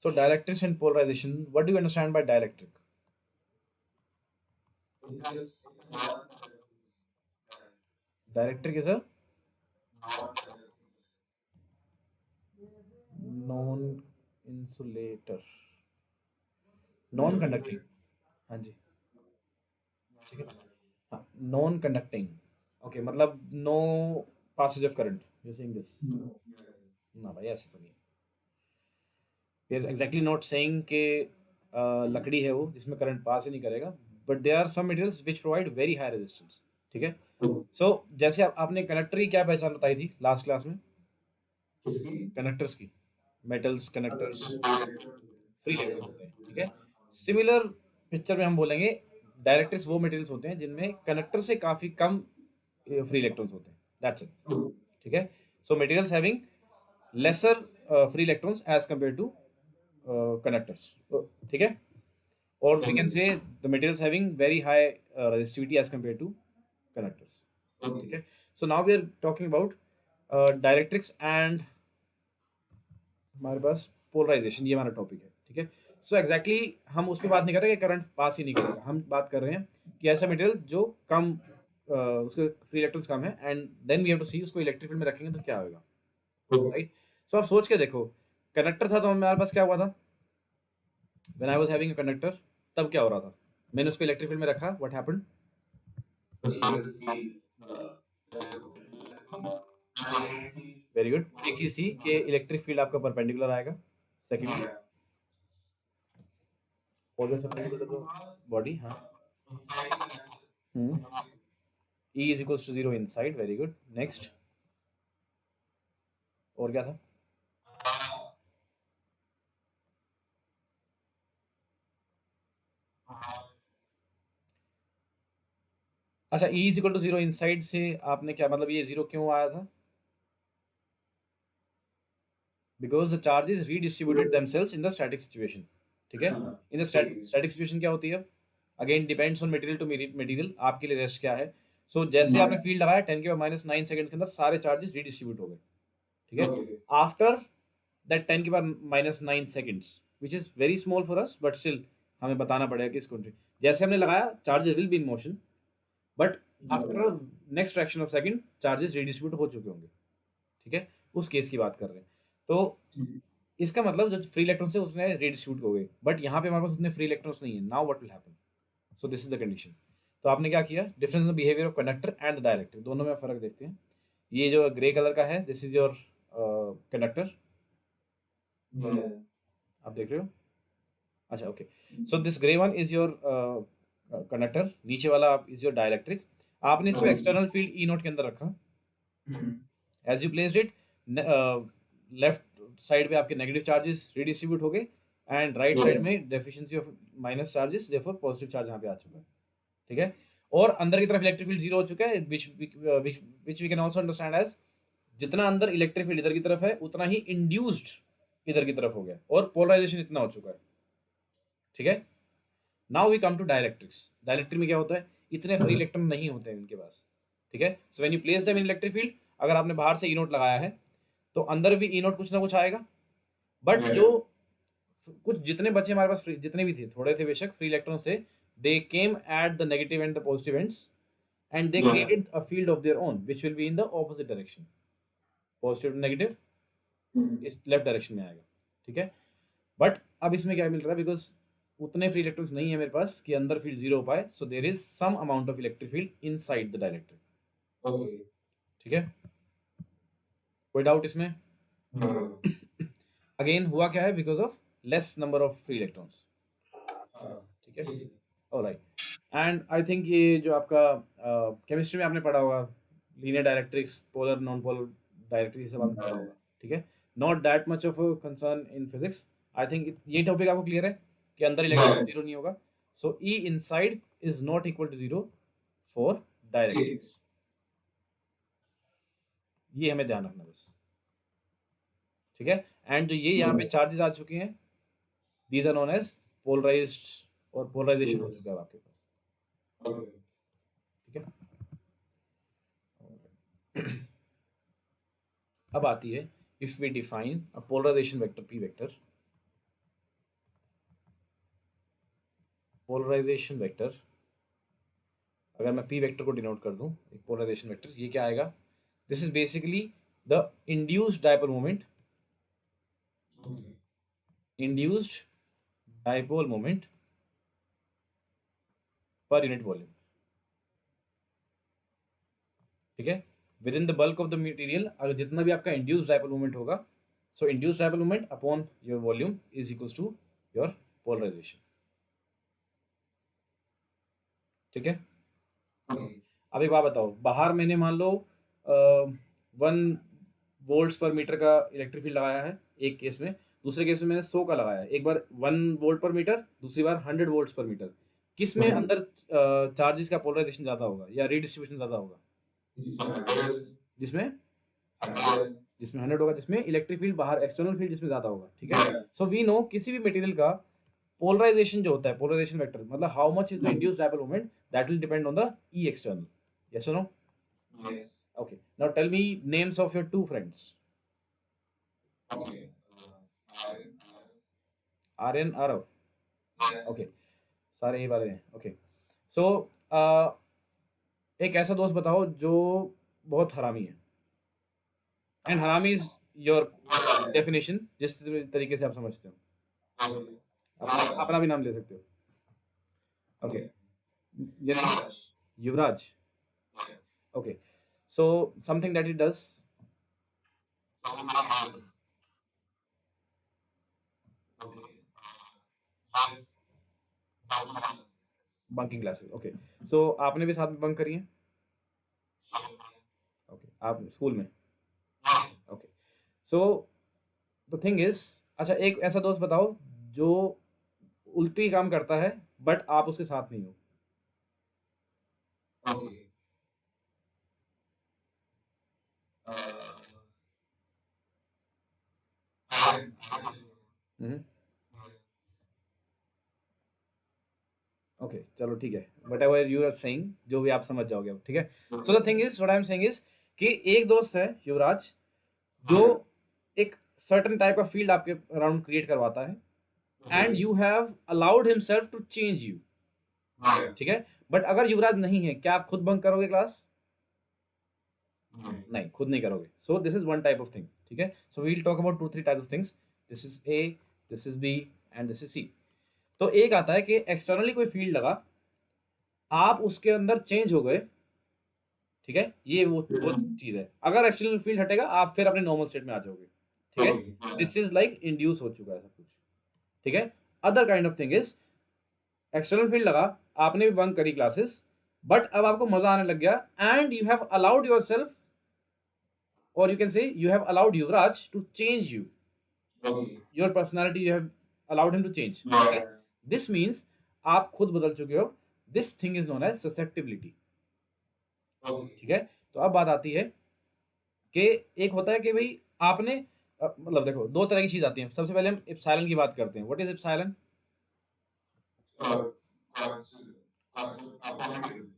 So dielectrics and polarization. What do you understand by dielectric? Dielectric is a non-insulator, non-conducting. हाँ जी, ठीक है। हाँ, non-conducting. Okay, मतलब no passage of current. You're saying this? ना भाई ऐसा तो नहीं। We are exactly not saying कि लकड़ी है वो जिसमें करंट पास ही नहीं करेगा, but they are some materials which provide very high resistance. ठीक है। सो जैसे आपने कंडक्टर की क्या पहचान बताई थी लास्ट क्लास में, कंडक्टर्स की, मेटल्स कंडक्टर्स फ्री इलेक्ट्रॉन्स होते हैं। ठीक है। सिमिलर पिक्चर में हम बोलेंगे डायरेक्ट्रिक्स वो मटेरियल्स होते हैं जिनमें कंडक्टर से काफी कम फ्री इलेक्ट्रॉन्स होते हैं, दैट्स इट। ठीक है। So materials having lesser free electrons as compare to conductors. ठीक है। Or we can say the materials having very high resistivity as compared to conductors. Okay. So now we are talking about dielectrics and हमारे पास polarisation, ये हमारा topic है। ठीक है। So exactly हम उस पर बात नहीं कर रहे कि करंट पास ही नहीं करेगा, हम बात कर रहे हैं कि ऐसा मटेरियल जो कम उसके फ्री इलेक्ट्रॉन्स कम है, and then we have to see उसको इलेक्ट्रिक फील्ड में रखेंगे तो क्या होगा। राइट। सो आप सोच के देखो, कंडक्टर था तो हमारे पास क्या हुआ था, when I was having a conductor, तब क्या हो रहा था, मैंने उसको इलेक्ट्रिक फील्ड में रखा, व्हाट हैपेंड, वेरी गुड। एक चीज सी कि इलेक्ट्रिक फील्ड आपका परपेंडिकुलर आएगा। Second, always perpendicular to body. हाँ। E is equals to 0 inside, very good. Next, और क्या था, अच्छा E is equal to 0 inside से आपने क्या मतलब, ये 0 क्यों आया था, because the charges redistributed themselves in the static situation. ठीक है। इन द स्टैटिक सिचुएशन क्या होती है, again depends on material to material, आपके लिए रेस्ट क्या है। सो जैसे आपने फील्ड लगाया 10⁻⁹ सेकंड्स के अंदर सारे चार्जेस रीडिस्ट्रीब्यूट हो गए। ठीक है। After that 10⁻⁹ seconds which is very small for us, but still हमें बताना पड़ेगा कि इसको जैसे हमने लगाया charges will be in motion, but after next fraction of second charges redistribute हो चुके होंगे। ठीक है। उस केस की बात कर रहे हैं। तो इसका मतलब जो फ्री इलेक्ट्रॉन्स है उसने रिडिस्ट्रीब्यूट हो गए, बट यहाँ पे हमारे पास उतने फ्री इलेक्ट्रॉन्स नहीं है। Now what will happen, so this is the condition. तो आपने क्या किया, difference in behaviour of conductor and director, दोनों में फर्क देखते हैं। ये जो ग्रे कलर का है, दिस इज योर कंडक्टर, आप देख रहे हो। अच्छा, okay. So this grey one is your conductor, नीचे वाला इज योर डायरेक्ट्रिक। आपने इसको एक्सटर्नल फील्ड ई नोट के अंदर रखा, as you placed it, left side पे आपके नेगेटिव चार्जेस रिडिस्ट्रीब्यूट हो गए, एंड राइट साइड में deficiency of minus charges, therefore positive charge यहाँ पे आ चुका है। ठीक है। और अंदर की तरफ इलेक्ट्रिक फील्ड 0 हो चुका है, which we can also understand as, जितना अंदर इलेक्ट्रिक फील्ड इधर की तरफ है उतना ही इंड्यूस्ड इधर की तरफ हो गया, और पोलराइजेशन इतना हो चुका है। ठीक है। Now we come to dielectrics. Dielectric में क्या होता है, इतने फ्री इलेक्ट्रॉन नहीं होते हैं इनके पास। ठीक है। So when you place them in electric field, अगर आपने बाहर से ई नोट लगाया है तो अंदर भी ई नोट कुछ ना कुछ आएगा, बट जो कुछ जितने बचे हमारे पास जितने भी थे, थोड़े थे बेशक, फ्री इलेक्ट्रॉन्स थे, they came at the negative and the positive ends, and they created a field of their own which will be in the opposite direction. Positive to negative इस लेफ्ट डायरेक्शन में आएगा। ठीक है। But अब इसमें क्या मिल रहा है, बिकॉज उतने फ्री इलेक्ट्रॉन्स नहीं है मेरे पास कि अंदर फील्ड 0 हो पाए, so there is some amount of electric field inside the dielectric. ठीक है। कोई डाउट इसमें? अगेन हुआ क्या है, because of less number of free electrons. ठीक है। ऑलराइट। एंड आई थिंक ये जो आपका केमिस्ट्री में आपने पढ़ा होगा, linear dielectrics, polar non polar dielectrics, सब आपने पढ़ा होगा। ठीक है। Not that much of concern in physics. I think ये टॉपिक आपको क्लियर है कि अंदर इलेक्ट्रिक 0 नहीं होगा। So E inside is not equal to 0 for dielectrics, ये हमें ध्यान रखना बस। ठीक है। एंड जो ये यहाँ पे चार्जेस आ चुके हैं, these are known as polarized, और पोलराइजेशन हो चुका है आपके पास। ठीक है। अब आती है, if we define a polarization vector P vector, polarization vector, अगर मैं पी वेक्टर को डिनोट कर दूं एक पोलराइजेशन वेक्टर, ये क्या आएगा? This is basically the induced dipole moment, induced dipole moment per unit volume, ठीक है। Within the bulk of the material, अगर जितना भी आपका इंड्यूस्ड डायपोल मोमेंट होगा, so induced dipole moment upon your volume is equals to your polarisation, ठीक है। अब एक बात बताओ, बाहर मैंने मान लो 1 वोल्ट्स पर मीटर का इलेक्ट्रिक फील्ड लगाया है एक केस में, दूसरे केस में मैंने 100 का लगाया है। एक बार 1 वोल्ट पर मीटर, दूसरी बार 100 वोल्ट्स पर मीटर। किस में अंदर चार्जेस का पोलराइजेशन ज़्यादा होगा या रीडिस्ट्रीब्यूशन ज़्यादा होगा? जिसमें जिसमें 100 होगा, जिसमें इलेक्ट्रिक फील्ड बाहर एक्सटर्नल फील्ड जिसमें ज़्यादा होगा, ठीक है। सो वी नो किसी भी मटेरियल का पोलराइजेशन जो होता है, पोलराइजेशन वेक्टर मतलब how much is the induced dipole moment, that will depend on the E external. Yes और no? Okay, now tell me names of your two friends. Aryan, Arav. Okay, सारे यही वाले हैं। Okay, so एक ऐसा दोस्त बताओ जो बहुत हरामी है, एंड हरामी इज योर डेफिनेशन जिस तरीके से आप समझते हो। अपना भी नाम ले सकते हो। Okay, Yuvraj. Okay, so something that he does, bunking classes. Okay, so आपने भी साथ में बंक करी है? ओके, आप स्कूल में? Okay, so the thing is, अच्छा एक ऐसा दोस्त बताओ जो उल्टी काम करता है बट आप उसके साथ नहीं हो। ओके, चलो ठीक है, whatever you are saying, जो भी आप समझ जाओगे अब, ठीक है। So the thing is, what I am saying is कि एक दोस्त है युवराज जो एक सर्टेन टाइप का फील्ड आपके अराउंड क्रिएट करवाता है and you have allowed himself to change you, ठीक है। बट अगर युवराज नहीं है, क्या आप खुद बंक करोगे क्लास? नहीं, खुद नहीं करोगे। So this is one type of thing, ठीक है। So we will talk about 2-3 types of things. This is A, this is B and this is C. तो एक आता है कि एक्सटर्नली कोई फील्ड लगा, आप उसके अंदर चेंज हो गए, ठीक है, ये वो चीज है। अगर एक्सटर्नल फील्ड हटेगा आप फिर अपने नॉर्मल स्टेट में आ जाओगे, ठीक है। दिस इज लाइक इंड्यूस हो चुका है सब कुछ, ठीक है। Other kind of thing is, external field लगा, आपने भी बंक करी क्लासेस, बट अब आपको मजा आने लग गया and you have allowed your self, or you can say you have allowed Yuvraj to change you, your personality you have allowed him to change, okay? This means आप खुद बदल चुके हो। This thing is known as susceptibility, ठीक है। तो अब बात आती है कि एक होता है कि भाई आपने मतलब देखो, दो तरह की चीज आती है। सबसे पहले हम एप्सिलॉन की बात करते हैं। What is epsilon?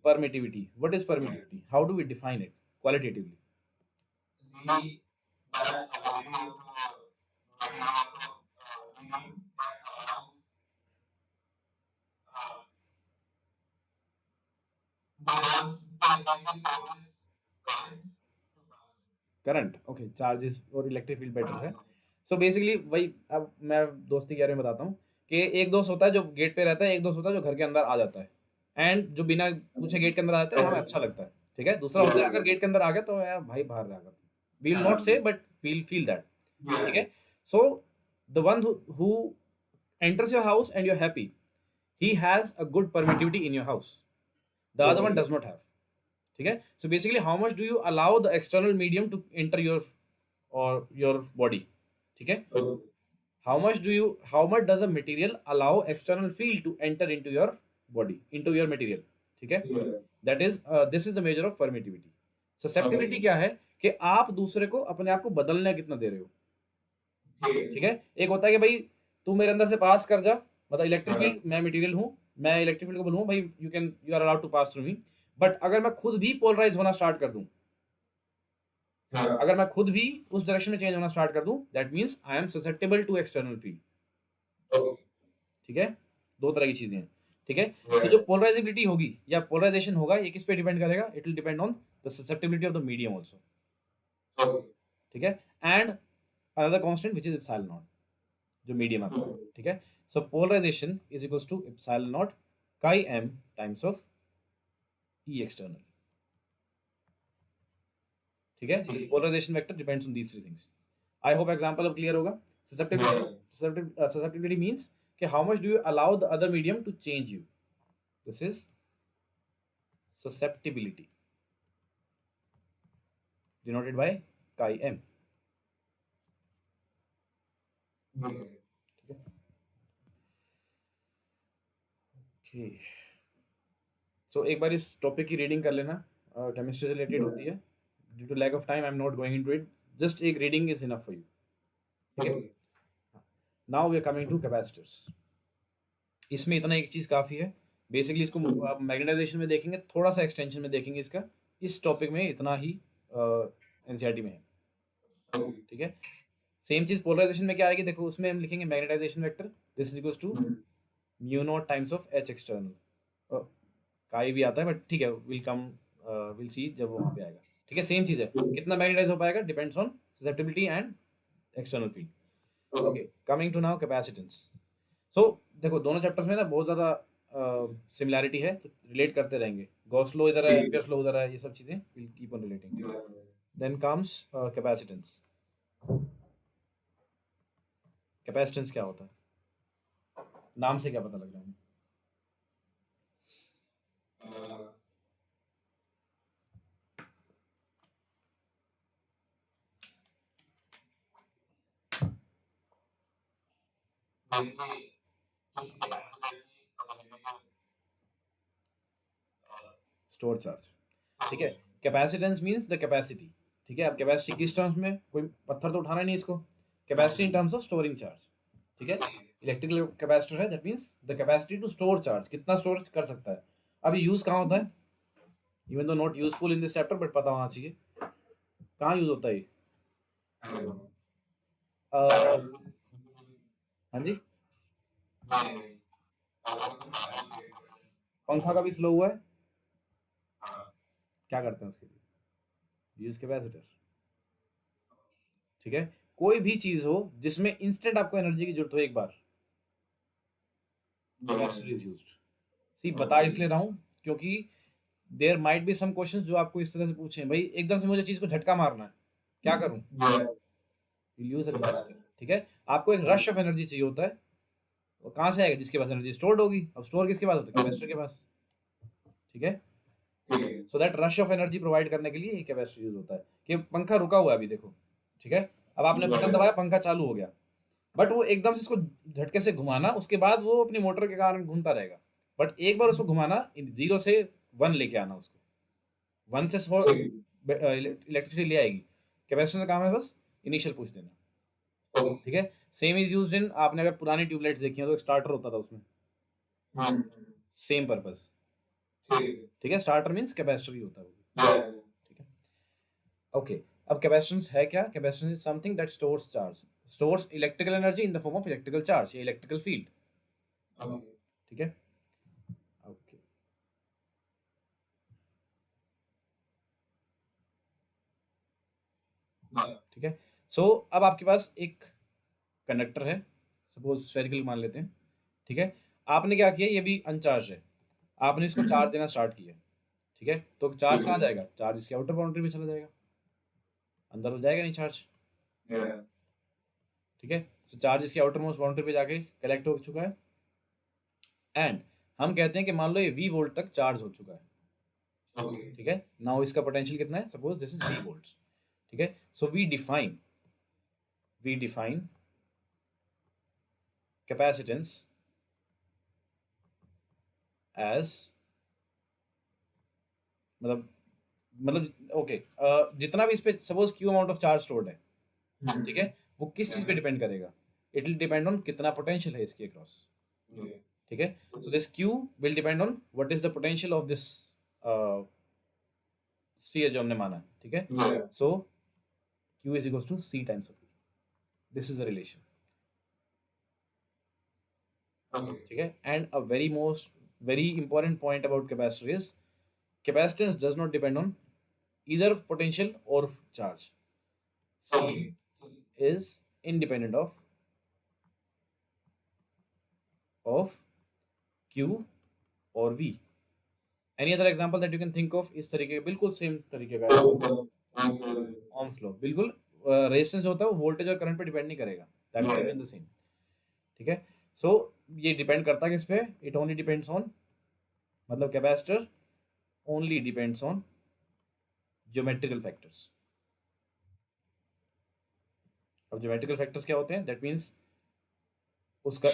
Permittivity. What is permittivity? How do we define it qualitatively? Current, okay, charges और इलेक्ट्रिक फील्ड बेटर है। सो बेसिकली वही, अब मैं दोस्ती के बारे में बताता हूँ कि एक दोस्त होता है जो गेट पे रहता है, एक दोस्त होता है जो घर के अंदर आ जाता है, एंड जो बिना पूछे गेट के अंदर आ जाता है हमें अच्छा लगता है, ठीक है। दूसरा होता है अगर गेट के अंदर आ गया तो यार भाई बाहर रहा कर, वी विल नॉट से बट वील फील दैट, ठीक है। So the one who enters your house and you're happy, he has a good permittivity in your house, the other one does not have, ठीक है। So basically how much do you allow the external medium to enter your और your body, ठीक है। How much does a material allow external field to enter into your body, into your material, ठीक है। That is this is the measure of permittivity. Susceptibility क्या है कि आप दूसरे को अपने आप को बदलने कितना दे रहे हो, ठीक है। एक होता है कि भाई तू मेरे अंदर से पास कर जा, मतलब इलेक्ट्रिक फील्ड, मैं मटेरियल हूँ, मैं इलेक्ट्रिक फील्ड को बोलूँ भाई you are allowed to pass through me. But अगर मैं खुद भी पोलराइज होना स्टार्ट कर दूं, अगर मैं खुद भी उस डायरेक्शन में चेंज होना स्टार्ट कर दूं, that means I am susceptible to external field, ठीक है। दो तरह की चीजें हैं, ठीक है। तो जो पोलराइजेबिलिटी होगी या पोलराइजेशन होगा ये किस पे डिपेंड करेगा? It will depend on the susceptibility of the medium also, ठीक है। And another constant which is epsilon nought, जो मीडियम आपका है, ठीक है। So polarisation is equals to epsilon nought chi m times of E external, ठीक है। This polarisation vector depends on these three things. I hope example अब clear होगा। Susceptibility means कि how much do you allow the other medium to change you. This is susceptibility denoted by chi m. Okay. So एक बार इस topic की reading कर लेना, chemistry से related होती है। Due to lack of time I am not going into it, just एक reading is enough for you, ठीक है। Now we are coming to capacitors. इसमें इतना एक चीज़ काफ़ी है। बेसिकली इसको आप मैग्नेटाइजेशन में देखेंगे, थोड़ा सा एक्सटेंशन में देखेंगे इसका। इस टॉपिक में इतना ही एनसीईआरटी में है, ठीक है। सेम चीज़ पोलराइजेशन में क्या आएगी, देखो उसमें हम लिखेंगे magnetization vector this is equals to mu naught times of H external. Chi भी आता है बट ठीक है, विल सी जब वहाँ पे आएगा, ठीक है। सेम चीज़ है, कितना मैग्नेटाइज हो पाएगा depends on susceptibility and external field. Okay, coming to now capacitance. So देखो दोनों चैप्टर्स में ना बहुत ज़्यादा सिमिलैरिटी है, तो रिलेट करते रहेंगे। गॉस लॉ इधर है, एम्पियर्स लॉ उधर है, ये सब चीज़ें will keep on relating. Then comes capacitance. Capacitance क्या होता है? नाम से क्या पता लग रहा है? स्टोर चार्ज, ठीक है। कैपेसिटेंस मींस द कैपेसिटी, ठीक है। अब कैपेसिटी किस टर्म्स में, कोई पत्थर तो उठाना नहीं इसको। Capacity in terms of storing charge, ठीक है। इलेक्ट्रिकल कैपेसिटर है, that means the capacity to store charge, कितना स्टोर कर सकता है। अब ये यूज कहाँ होता है? Even though not useful in this chapter, but पता होना चाहिए कहाँ यूज होता है ये। हाँ जी, पंखा का भी स्लो हुआ है, क्या करते हैं उसके लिए? यूज कैपेसिटर, ठीक है। कोई भी चीज हो जिसमें इंस्टेंट आपको एनर्जी की जरूरत हो, एक बार कैपेसिटर इज यूज्ड। सी बता इसलिए रहा हूं क्योंकि there might be some questions जो आपको इस तरह से पूछे, भाई एकदम से मुझे चीज को झटका मारना है, क्या करूं? यूज अ कैपेसिटर, ठीक है। आपको एक रश ऑफ एनर्जी चाहिए होता है, वो कहाँ से आएगा? जिसके पास एनर्जी स्टोर्ड होगी। अब स्टोर किसके पास होता है? कैपेसिटर के पास, ठीक है। So that rush of energy provide करने के लिए ये कैपेसिटर यूज होता है। कि पंखा रुका हुआ है अभी देखो, ठीक है। अब आपने बटन दबाया, पंखा चालू हो गया, बट वो एकदम से इसको झटके से घुमाना, उसके बाद वो अपनी मोटर के कारण घूमता रहेगा। बट एक बार उसको घुमाना, 0 से 1 लेके आना उसको, 1 से इलेक्ट्रिसिटी ले आएगी। कैपेसिटर का काम है बस इनिशियल पुश देना, ठीक है। सेम इज यूज्ड इन, आपने अगर पुरानी ट्यूबलाइट्स देखी हो तो स्टार्टर होता था उसमें, सेम पर्पस, ठीक है। स्टार्टर मींस कैपेसिटर ही होता है वो, ठीक है। ओके, अब कैपेसिटेंस है क्या? Capacitance is something that stores charge, stores electrical energy in the form of electrical charge या इलेक्ट्रिकल फील्ड, ठीक है। ओके, ठीक है। सो अब आपके पास एक कंडक्टर है, सपोज स्फेरिकल मान लेते हैं, ठीक है। आपने क्या किया, ये भी अनचार्ज है, आपने इसको चार्ज देना स्टार्ट किया, ठीक है। तो चार्ज कहाँ जाएगा? चार्ज इसके आउटर बाउंड्री पे चला जाएगा, अंदर तो जाएगा नहीं चार्ज, ठीक है। तो चार्ज इसके आउटर मोस्ट बाउंड्री पे जाके कलेक्ट हो चुका है, एंड हम कहते हैं कि मान लो ये V वोल्ट तक चार्ज हो चुका है, ठीक है। नाउ इसका पोटेंशियल कितना है? Suppose this is V volts, ठीक है। So we define capacitance as, मतलब ओके, जितना भी इस पे सपोज Q amount of charge stored है, ठीक है, वो किस चीज पे डिपेंड करेगा? इट विल डिपेंड ऑन कितना पोटेंशियल है इसके अक्रॉस, ठीक है। So this Q will depend on what is the potential of this sphere जो हमने माना, ठीक है। So Q is equals to C times of V, this is the relation, ठीक है। And a very most very important point about capacitor is capacitance does not depend on either potential or charge. C is independent of Q और V. Any other example that you can think of? इस तरीके बिल्कुल same तरीके का ohms law बिल्कुल resistance होता है वो वोल्टेज और करंट पे डिपेंड नहीं करेगा, that will remain the same. ठीक है, सो ये डिपेंड करता है किस पे? इट ओनली डिपेंड्स ऑन, मतलब capacitor only depends on geometrical factors. अब ज्योमेट्रिकल फैक्टर्स क्या होते हैं? दैट मीन्स उसका,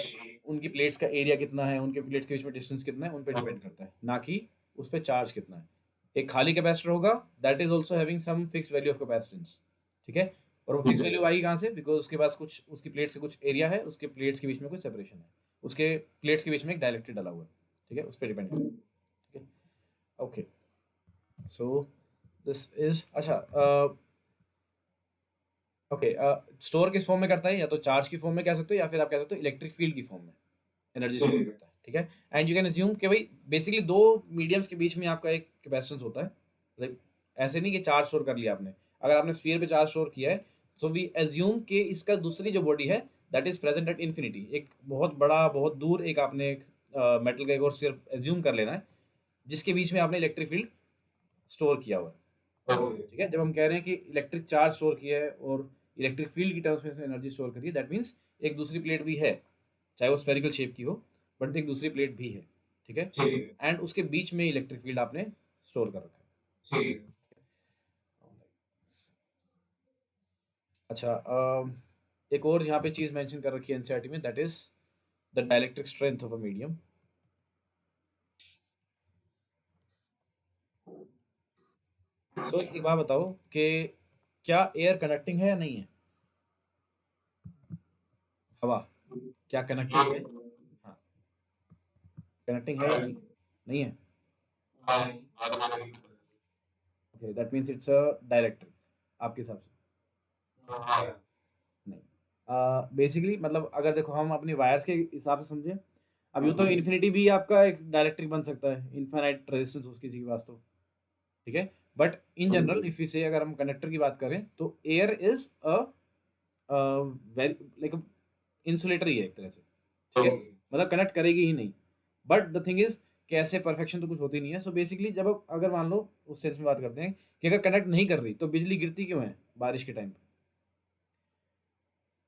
उनकी प्लेट्स का एरिया कितना है, उनके प्लेट्स के बीच में डिस्टेंस कितना है, उन पर डिपेंड करता है, ना कि उस पर चार्ज कितना है. एक खाली कैपेसिटर होगा that is also having some fix value of capacitance. ठीक है, और वो फिक्स वैल्यू आएगी कहाँ से? बिकॉज उसके पास कुछ, उसकी प्लेट से कुछ एरिया है, उसके प्लेट्स के बीच में कुछ सेपरेशन है, उसके प्लेट्स के बीच में एक डायलेक्ट्रिक डाला हुआ है. ठीक है, उस पर डिपेंड करता है. ठीक है, ओके, सो दिस इज अच्छा. ओके, स्टोर किस फॉर्म में करता है? या तो चार्ज की फॉर्म में कह सकते हो, या फिर आप कह सकते हो इलेक्ट्रिक फील्ड की फॉर्म में एनर्जी स्टोर करता है. ठीक है, एंड यू कैन अज्यूम कि भाई बेसिकली दो मीडियम्स के बीच में आपका एक कैपेसिटेंस होता है. लाइक ऐसे नहीं कि चार्ज स्टोर कर लिया आपने. अगर आपने स्फीयर पे चार्ज स्टोर किया है, सो वी एज्यूम कि इसका दूसरी जो बॉडी है that is present at infinity. एक बहुत बड़ा, बहुत दूर एक आपने एक मेटल का एक और स्फीयर एज्यूम कर लेना है, जिसके बीच में आपने इलेक्ट्रिक फील्ड स्टोर किया हुआ है. ठीक है, जब हम कह रहे हैं कि इलेक्ट्रिक चार्ज स्टोर किया है और इलेक्ट्रिक फील्ड की टर्म्स में इसमें एनर्जी स्टोर करी है, दैट मीन्स एक दूसरी प्लेट भी है, चाहे वो स्फेरिकल शेप की हो, बट एक दूसरी प्लेट भी है. ठीक है, एंड उसके बीच में इलेक्ट्रिक फील्ड आपने स्टोर कर रखा है. अच्छा, एक और यहाँ पे चीज़ मेंशन कर रखी है एनसीईआरटी में, that is the dielectric strength of a medium. So एक बात बताओ कि क्या एयर कंडक्टिंग है या नहीं है? हवा क्या कनेक्टिंग है? हाँ, कनेक्टिंग है या नहीं? नहीं है. Okay, that means it's a डायरेक्ट्रिक आपके हिसाब से. नहीं, बेसिकली मतलब अगर देखो हम अपनी वायर्स के हिसाब से समझें, अब यूँ तो इन्फिनिटी भी आपका एक डायरेक्ट्रिक बन सकता है, इनफाइनाइट रेजिस्टेंस उसकी किसी के पास तो. ठीक है, but in general if we say अगर हम कंडक्टर की बात करें तो air is a very like insulator ही है एक तरह से. ठीक है, मतलब कनेक्ट करेगी ही नहीं, बट द थिंग इज कैसे परफेक्शन तो कुछ होती नहीं है. सो बेसिकली जब अगर मान लो उस सेंस में बात करते हैं कि अगर कनेक्ट नहीं कर रही तो बिजली गिरती क्यों है बारिश के टाइम पे?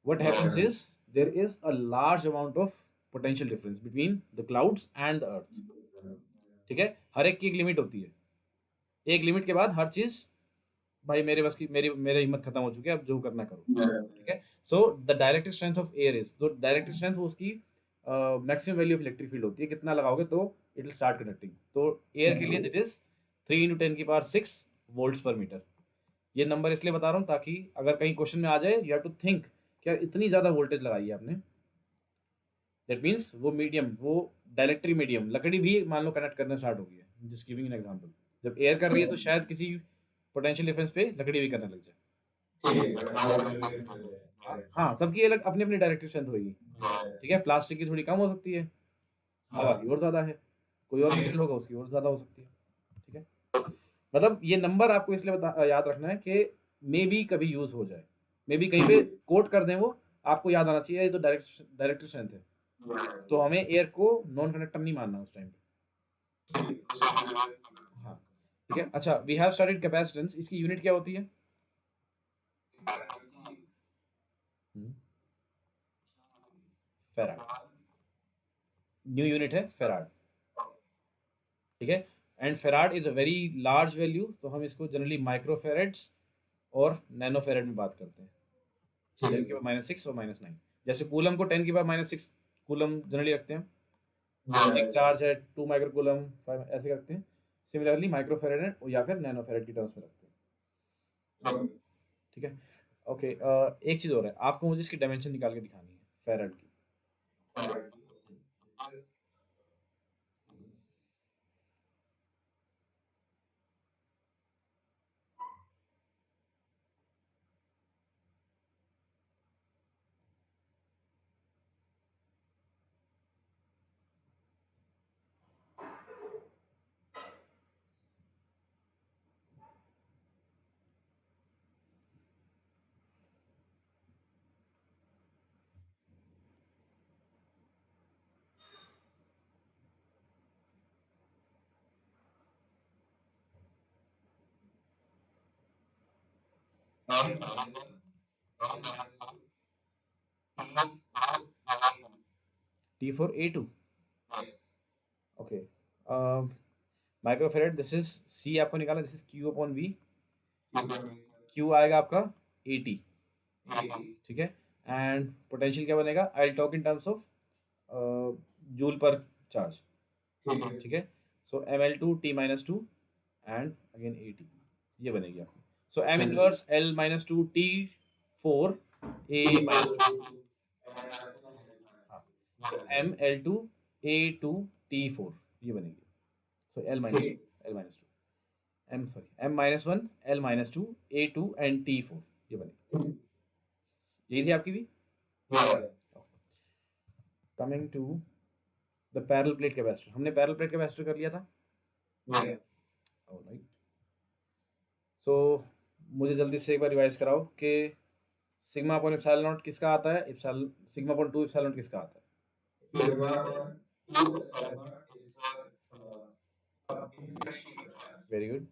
what happens is there is a large amount of potential difference between the clouds and the earth. ठीक है, हर एक की एक लिमिट होती है, एक लिमिट के बाद हर चीज, भाई मेरे बस की, मेरी हिम्मत खत्म हो चुकी है, अब जो करना करो. ठीक है, so the directive strength of air is, तो डायरेक्टिव स्ट्रेंथ उसकी maximum value of electric field होती है, कितना लगाओगे तो इट विल स्टार्ट कंडक्टिंग. तो एयर के लिए that is 3 × 10⁶ volts per metre. ये नंबर इसलिए बता रहा हूँ ताकि अगर कहीं क्वेश्चन में आ जाए, यू हैव टू थिंक क्या इतनी ज़्यादा वोल्टेज लगाई है आपने. दैट मीन्स वो मीडियम, वो डायरेक्ट्रिक मीडियम, लकड़ी भी मान लो कनेक्ट करना स्टार्ट हो गई है, जस्ट गिविंग एन एग्जांपल. जब एयर कर रही है तो शायद किसी पोटेंशियल डिफरेंस पे लकड़ी भी करने लग जाए. हाँ, सबकी अलग अपनी अपनी डायरेक्टिव स्ट्रेंथ होगी. ठीक है, प्लास्टिक की थोड़ी कम हो सकती है, हवा की और ज़्यादा है, कोई और मटेरियल होगा उसकी और ज़्यादा हो सकती है. ठीक है, मतलब ये नंबर आपको इसलिए याद रखना है कि मे बी कभी यूज़ हो जाए, मे बी कहीं पे कोट कर दें वो, आपको याद आना चाहिए ये तो डायरेक्टिव स्ट्रेंथ है. तो हमें एयर को नॉन कंडक्टर नहीं मानना उस टाइम पे. हाँ, ठीक है. अच्छा, वी हैव स्टडीड कैपेसिटेंस, इसकी यूनिट क्या होती है? फेराड. न्यू यूनिट है फेराड. ठीक है, and farad is a very large value, तो हम इसको जनरली माइक्रो फेरेड्स और नैनो फेरेड में बात करते हैं. 10⁻⁶ और -9. जैसे कूलम को 10⁻⁶ कूलम जनरली रखते हैं, एक चार्ज है 2 माइक्रो कूलम, ऐसे रखते हैं. सिमिलरली माइक्रो फेरेड या फिर नैनो फेरेड की टर्म्स में रखते हैं. ठीक है, ओके. एक चीज़ और है, आपको मुझे इसकी डायमेंशन निकाल के दिखानी है फेरेड की. T for A2. Okay, microfarad, this is C आपको निकाला, this is Q upon V। Q आएगा आपका 80, ठीक है। एंड पोटेंशियल क्या बनेगा, I talk in terms of joule per charge, ठीक है। So ml2 T minus two and again 80, ये बनेगी आपकी। So m inverse L minus two T 4 A minus two, m L2 A2 T4, ये बनेगी। So L minus two, L minus two, m sorry m minus one L minus two A2 and T4, ये बनेगी। यही थी आपकी भी। Coming to the parallel plate capacitor, हमने parallel plate capacitor कर लिया था। ऑलराइट, सो मुझे जल्दी से एक बार रिवाइज कराओ कि सिग्मा अपॉन एप्सिलॉन नॉट किसका आता है, epsilon sigma upon 2 epsilon not किसका आता है। वेरी गुड,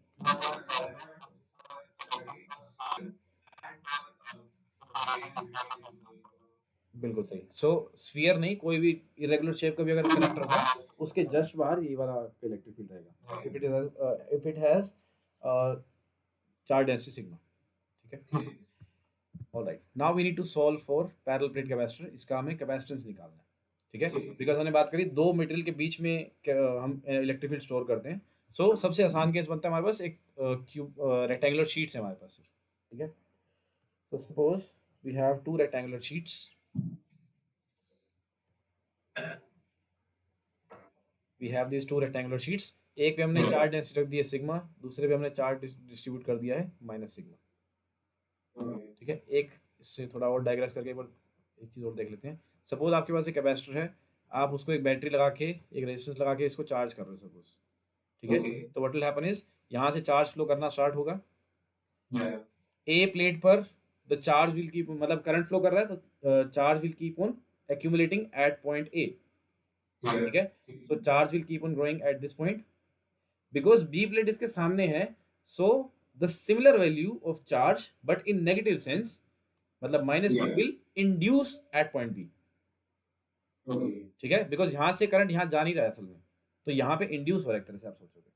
बिल्कुल सही। सो स्फीयर नहीं, कोई भी इरेगुलर शेप का भी अगर कंडक्टर होगा उसके जस्ट बाहर ये वाला इलेक्ट्रिक फील्ड रहेगा, if it has charge density sigma, ठीक है। Alright, now we need to solve for parallel plate capacitor, इसका हमें कैपेसिटेंस निकालना है, ठीक है। बिकॉज हमने बात करी दो मटेरियल के बीच में हम इलेक्ट्रिक फील्ड स्टोर करते हैं। सो सबसे आसान केस बनता है हमारे पास एक क्यूब रेक्टेंगुलर शीट्स है हमारे पास, ठीक है। So suppose we have two rectangular sheets, we have this two rectangular sheets. एक पे हमने चार्ज डेंसिटी रख दी है सिग्मा, दूसरे पे हमने चार्ज डिस्ट्रीब्यूट कर दिया है माइनस सिग्मा, ठीक है। एक इससे थोड़ा और डायग्रास करके एक बार एक चीज़ और देख लेते हैं। सपोज आपके पास एक कैपेसिटर है, आप उसको एक बैटरी लगा के एक रेजिस्टेंस लगा के इसको चार्ज कर रहे हो सपोज, ठीक है। तो व्हाट विल हैपन इज यहाँ से चार्ज फ्लो करना स्टार्ट होगा, ए प्लेट पर द चार्ज विल कीप, मतलब करंट फ्लो कर रहा है तो charge will keep on accumulating at point A, ठीक है। So charge will keep on growing at this point, because B plate इसके सामने है। So the similar value of charge but in negative sense, मतलब minus q will induce at point B, ठीक है। Because यहाँ से करंट यहाँ जा नहीं रहा है असल में, तो यहाँ पे इंड्यूस हो रहा है एक तरह से आप सोचोगे,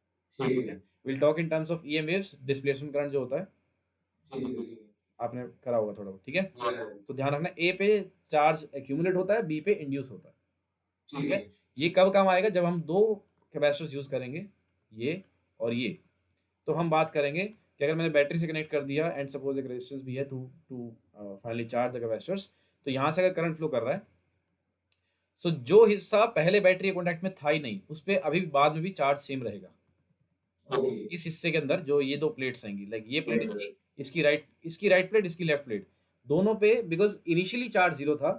ठीक है। Will talk in terms of EM waves, displacement current जो होता है, आपने करा होगा थोड़ा बहुत, ठीक है। तो ध्यान रखना, ए पे चार्ज एक्यूमुलेट होता है, बी पे इंड्यूस होता है, ठीक है। ये कब काम आएगा, जब हम दो कैपेसिटर्स यूज करेंगे, ये और ये। तो हम बात करेंगे कि अगर मैंने बैटरी से कनेक्ट कर दिया एंड सपोज एक रेजिस्टेंस भी है to to finally charge the capacitors, तो यहाँ से अगर करंट फ्लो कर रहा है, सो जो हिस्सा पहले बैटरी के कॉन्टैक्ट में था ही नहीं, उस पर अभी बाद में भी चार्ज सेम रहेगा। इस हिस्से के अंदर जो ये दो प्लेट्स रहेंगी, लाइक ये प्लेट इसकी राइट प्लेट, इसकी लेफ्ट प्लेट, दोनों पे बिकॉज इनिशियली चार्ज जीरो था,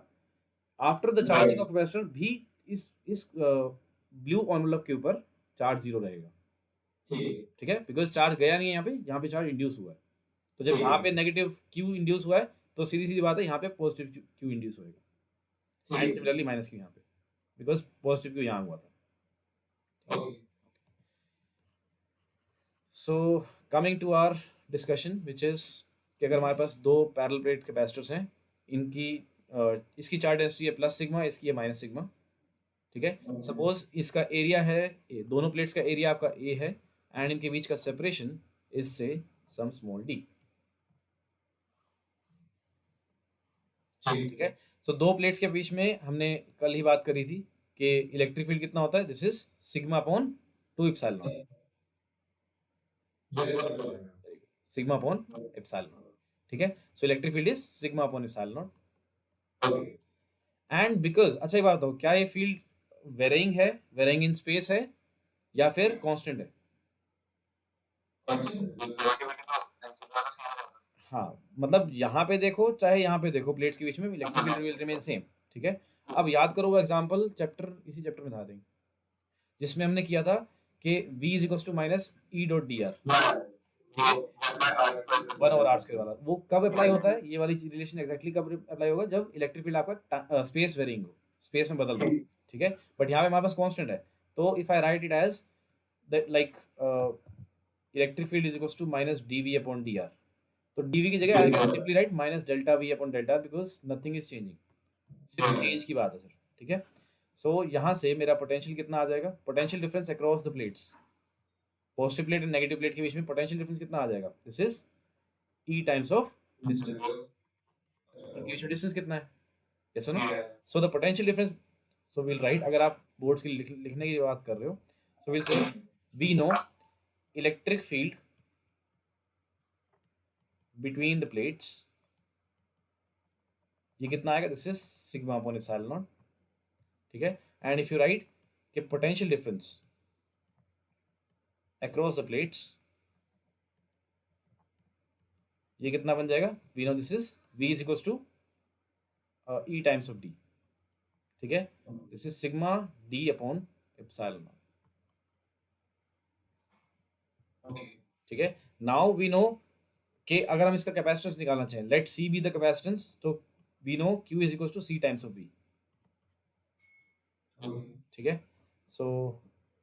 after the charging of capacitor भी इस ब्लू एनवलप के ऊपर चार्ज जीरो रहेगा, ठीक है। बिकॉज चार्ज गया नहीं है यहाँ पे चार्ज इंड्यूस हुआ है। तो जब यहाँ पे नेगेटिव क्यू इंड्यूस हुआ है, तो सीधी सीधी बात है यहाँ पे पॉजिटिव क्यू इंड्यूस होएगा, एंड सिमिलरली माइनस क्यू यहाँ पे, बिकॉज पॉजिटिव क्यू यहाँ हुआ था। So coming to our discussion which is कि अगर हमारे पास दो पैरेलल प्लेट कैपेसिटर्स हैं, इनकी इसकी चार्ज डेंसिटी है प्लस सिग्मा, इसकी है माइनस सिग्मा, ठीक है। सपोज इसका एरिया है ए, दोनों प्लेट्स का एरिया आपका ए है, एंड इनके बीच का सेपरेशन इज से सम स्मॉल डी, ठीक है। सो दो प्लेट्स के बीच में हमने कल ही बात करी थी कि इलेक्ट्रिक फील्ड कितना होता है, this is sigma upon 2 epsilon, sigma upon epsilon, ठीक है। So electric field is sigma upon epsilon, and because, अच्छा ये बात बताओ, क्या ये फील्ड वेरिंग है, वेरिंग इन स्पेस है, या फिर कांस्टेंट है? हाँ, मतलब यहाँ पे देखो चाहे यहाँ पे देखो, प्लेट्स के बीच में electric field will remain same, ठीक है। अब याद करो वो एग्जांपल चैप्टर, इसी चैप्टर में था देंगे जिसमें हमने किया था कि v is equals to minus E dot d r, one over r square वाला, वो कब अप्लाई होता है, ये वाली रिलेशन एग्जैक्टली कब अप्लाई होगा, जब इलेक्ट्रिक फील्ड आपका स्पेस वेरिंग हो, स्पेस में बदल रहा हो, ठीक है। बट यहाँ पे हमारे पास कांस्टेंट है, तो if I write it as that like electric field is equals to minus d V upon d r, तो dv की जगह I can simply write minus delta v upon delta because nothing is changing, सिर्फ change की बात है sir, ठीक है। सो यहाँ से मेरा पोटेंशियल कितना आ जाएगा, potential difference across the plates, positive plate and negative plate के बीच में पोटेंशियल डिफरेंस कितना आ जाएगा, this is e times of distance, उनके बीच में डिस्टेंस कितना है, yes no. So the potential difference, so will write, अगर आप बोर्ड्स की लिखने की बात कर रहे हो, so will say we know electric field between the plates, ये कितना आएगा, this is sigma upon epsilon naught, ठीक है। एंड इफ यू राइट कि potential difference across the plates, ये कितना बन जाएगा, we know this is v is equals to e times of d, ठीक है। This is sigma d upon epsilon naught, ठीक है। नाउ वी नो कि अगर हम इसका कैपेसिटेंस निकालना चाहें, let c be the capacitance, तो we know q is equals to c times of v, ठीक है। सो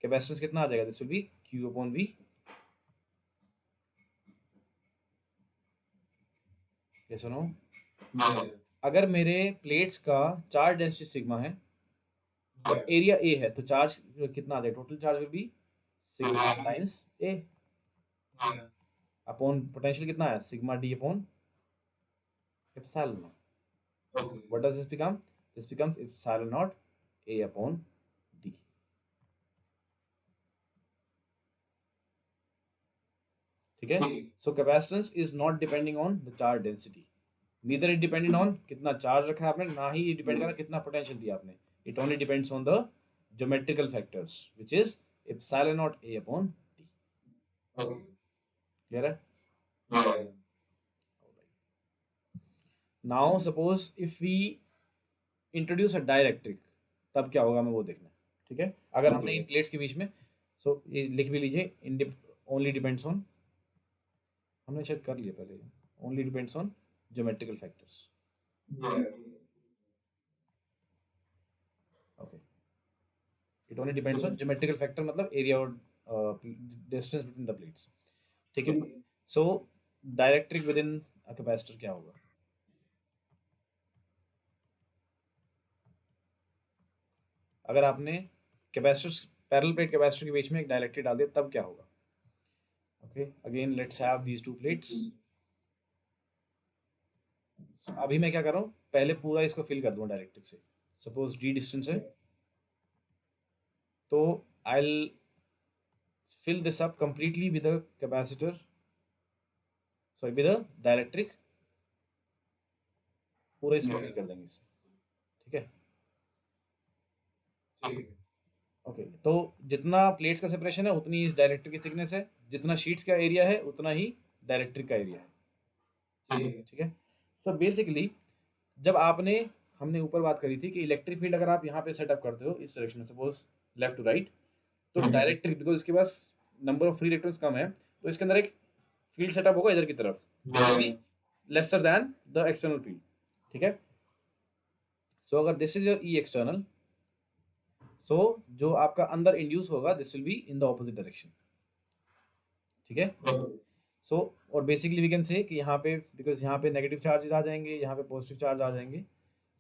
कैपेसिटेंस कितना आ जाएगा, this will be q upon v, yes और नो। अगर मेरे प्लेट्स का चार्ज डेंसिटी सिग्मा है और एरिया ए है, तो चार्ज कितना आ जाएगा, total charge will be sigma times A upon potential कितना है, sigma D upon epsilon naught. What does this become, this becomes epsilon naught A upon D, ठीक है। सो capacitance is not depending on the charge density, neither it dependent on कितना charge रखा है आपने, ना ही depend करा कितना पोटेंशियल दिया आपने, it only depends on the geometrical factors which is epsilon naught A upon D, clear है। Now suppose if we introduce a dielectric, तब क्या होगा हमें वो देखना है, ठीक है। अगर हमने इन प्लेट्स के बीच में, सो ये लिख भी लीजिए, ओनली डिपेंड्स ऑन, हमने शायद कर लिया पहले, only depends on geometrical factors, okay. It only depends on geometrical factor, मतलब एरिया और डिस्टेंस बिटवीन द प्लेट्स, ठीक है। So dielectric within a capacitor क्या होगा, अगर आपने कैपेसिटर, पैरेलल प्लेट कैपेसिटर के बीच में एक डाइलेक्ट्रिक डाल दिया, तब क्या होगा, okay. Again let's have these two plates, अभी मैं क्या कर रहा हूँ, पहले पूरा इसको फिल कर दूंगा डाइलेक्ट्रिक से, सपोज डी डिस्टेंस है, तो I will fill this up completely with a capacitor, sorry with a dielectric, पूरा इसको फिल कर देंगे इससे, ठीक है। ओके, तो जितना प्लेट्स का सेपरेशन है उतनी इस डाइलेक्ट्रिक की थिकनेस है, जितना शीट्स का एरिया है उतना ही डाइलेक्ट्रिक का एरिया है, ठीक है। तो बेसिकली जब आपने, हमने ऊपर बात करी थी कि इलेक्ट्रिक फील्ड अगर आप यहाँ पे सेटअप करते हो इस डायरेक्शन में, सपोज लेफ्ट टू राइट, तो डायरेक्ट्रिक बिकॉज इसके पास नंबर ऑफ फ्री इलेक्ट्रॉन्स कम है, तो इसके अंदर एक फील्ड सेटअप होगा इधर की तरफ, lesser than the external field, ठीक है। सो अगर this is your E external, so जो आपका अंदर इंड्यूस होगा this will be in the opposite direction, ठीक है। सो और बेसिकली वी कैन से कि यहाँ पे, बिकॉज यहाँ पे नेगेटिव चार्जेस आ जाएंगे, यहाँ पे पॉजिटिव चार्ज आ जाएंगे,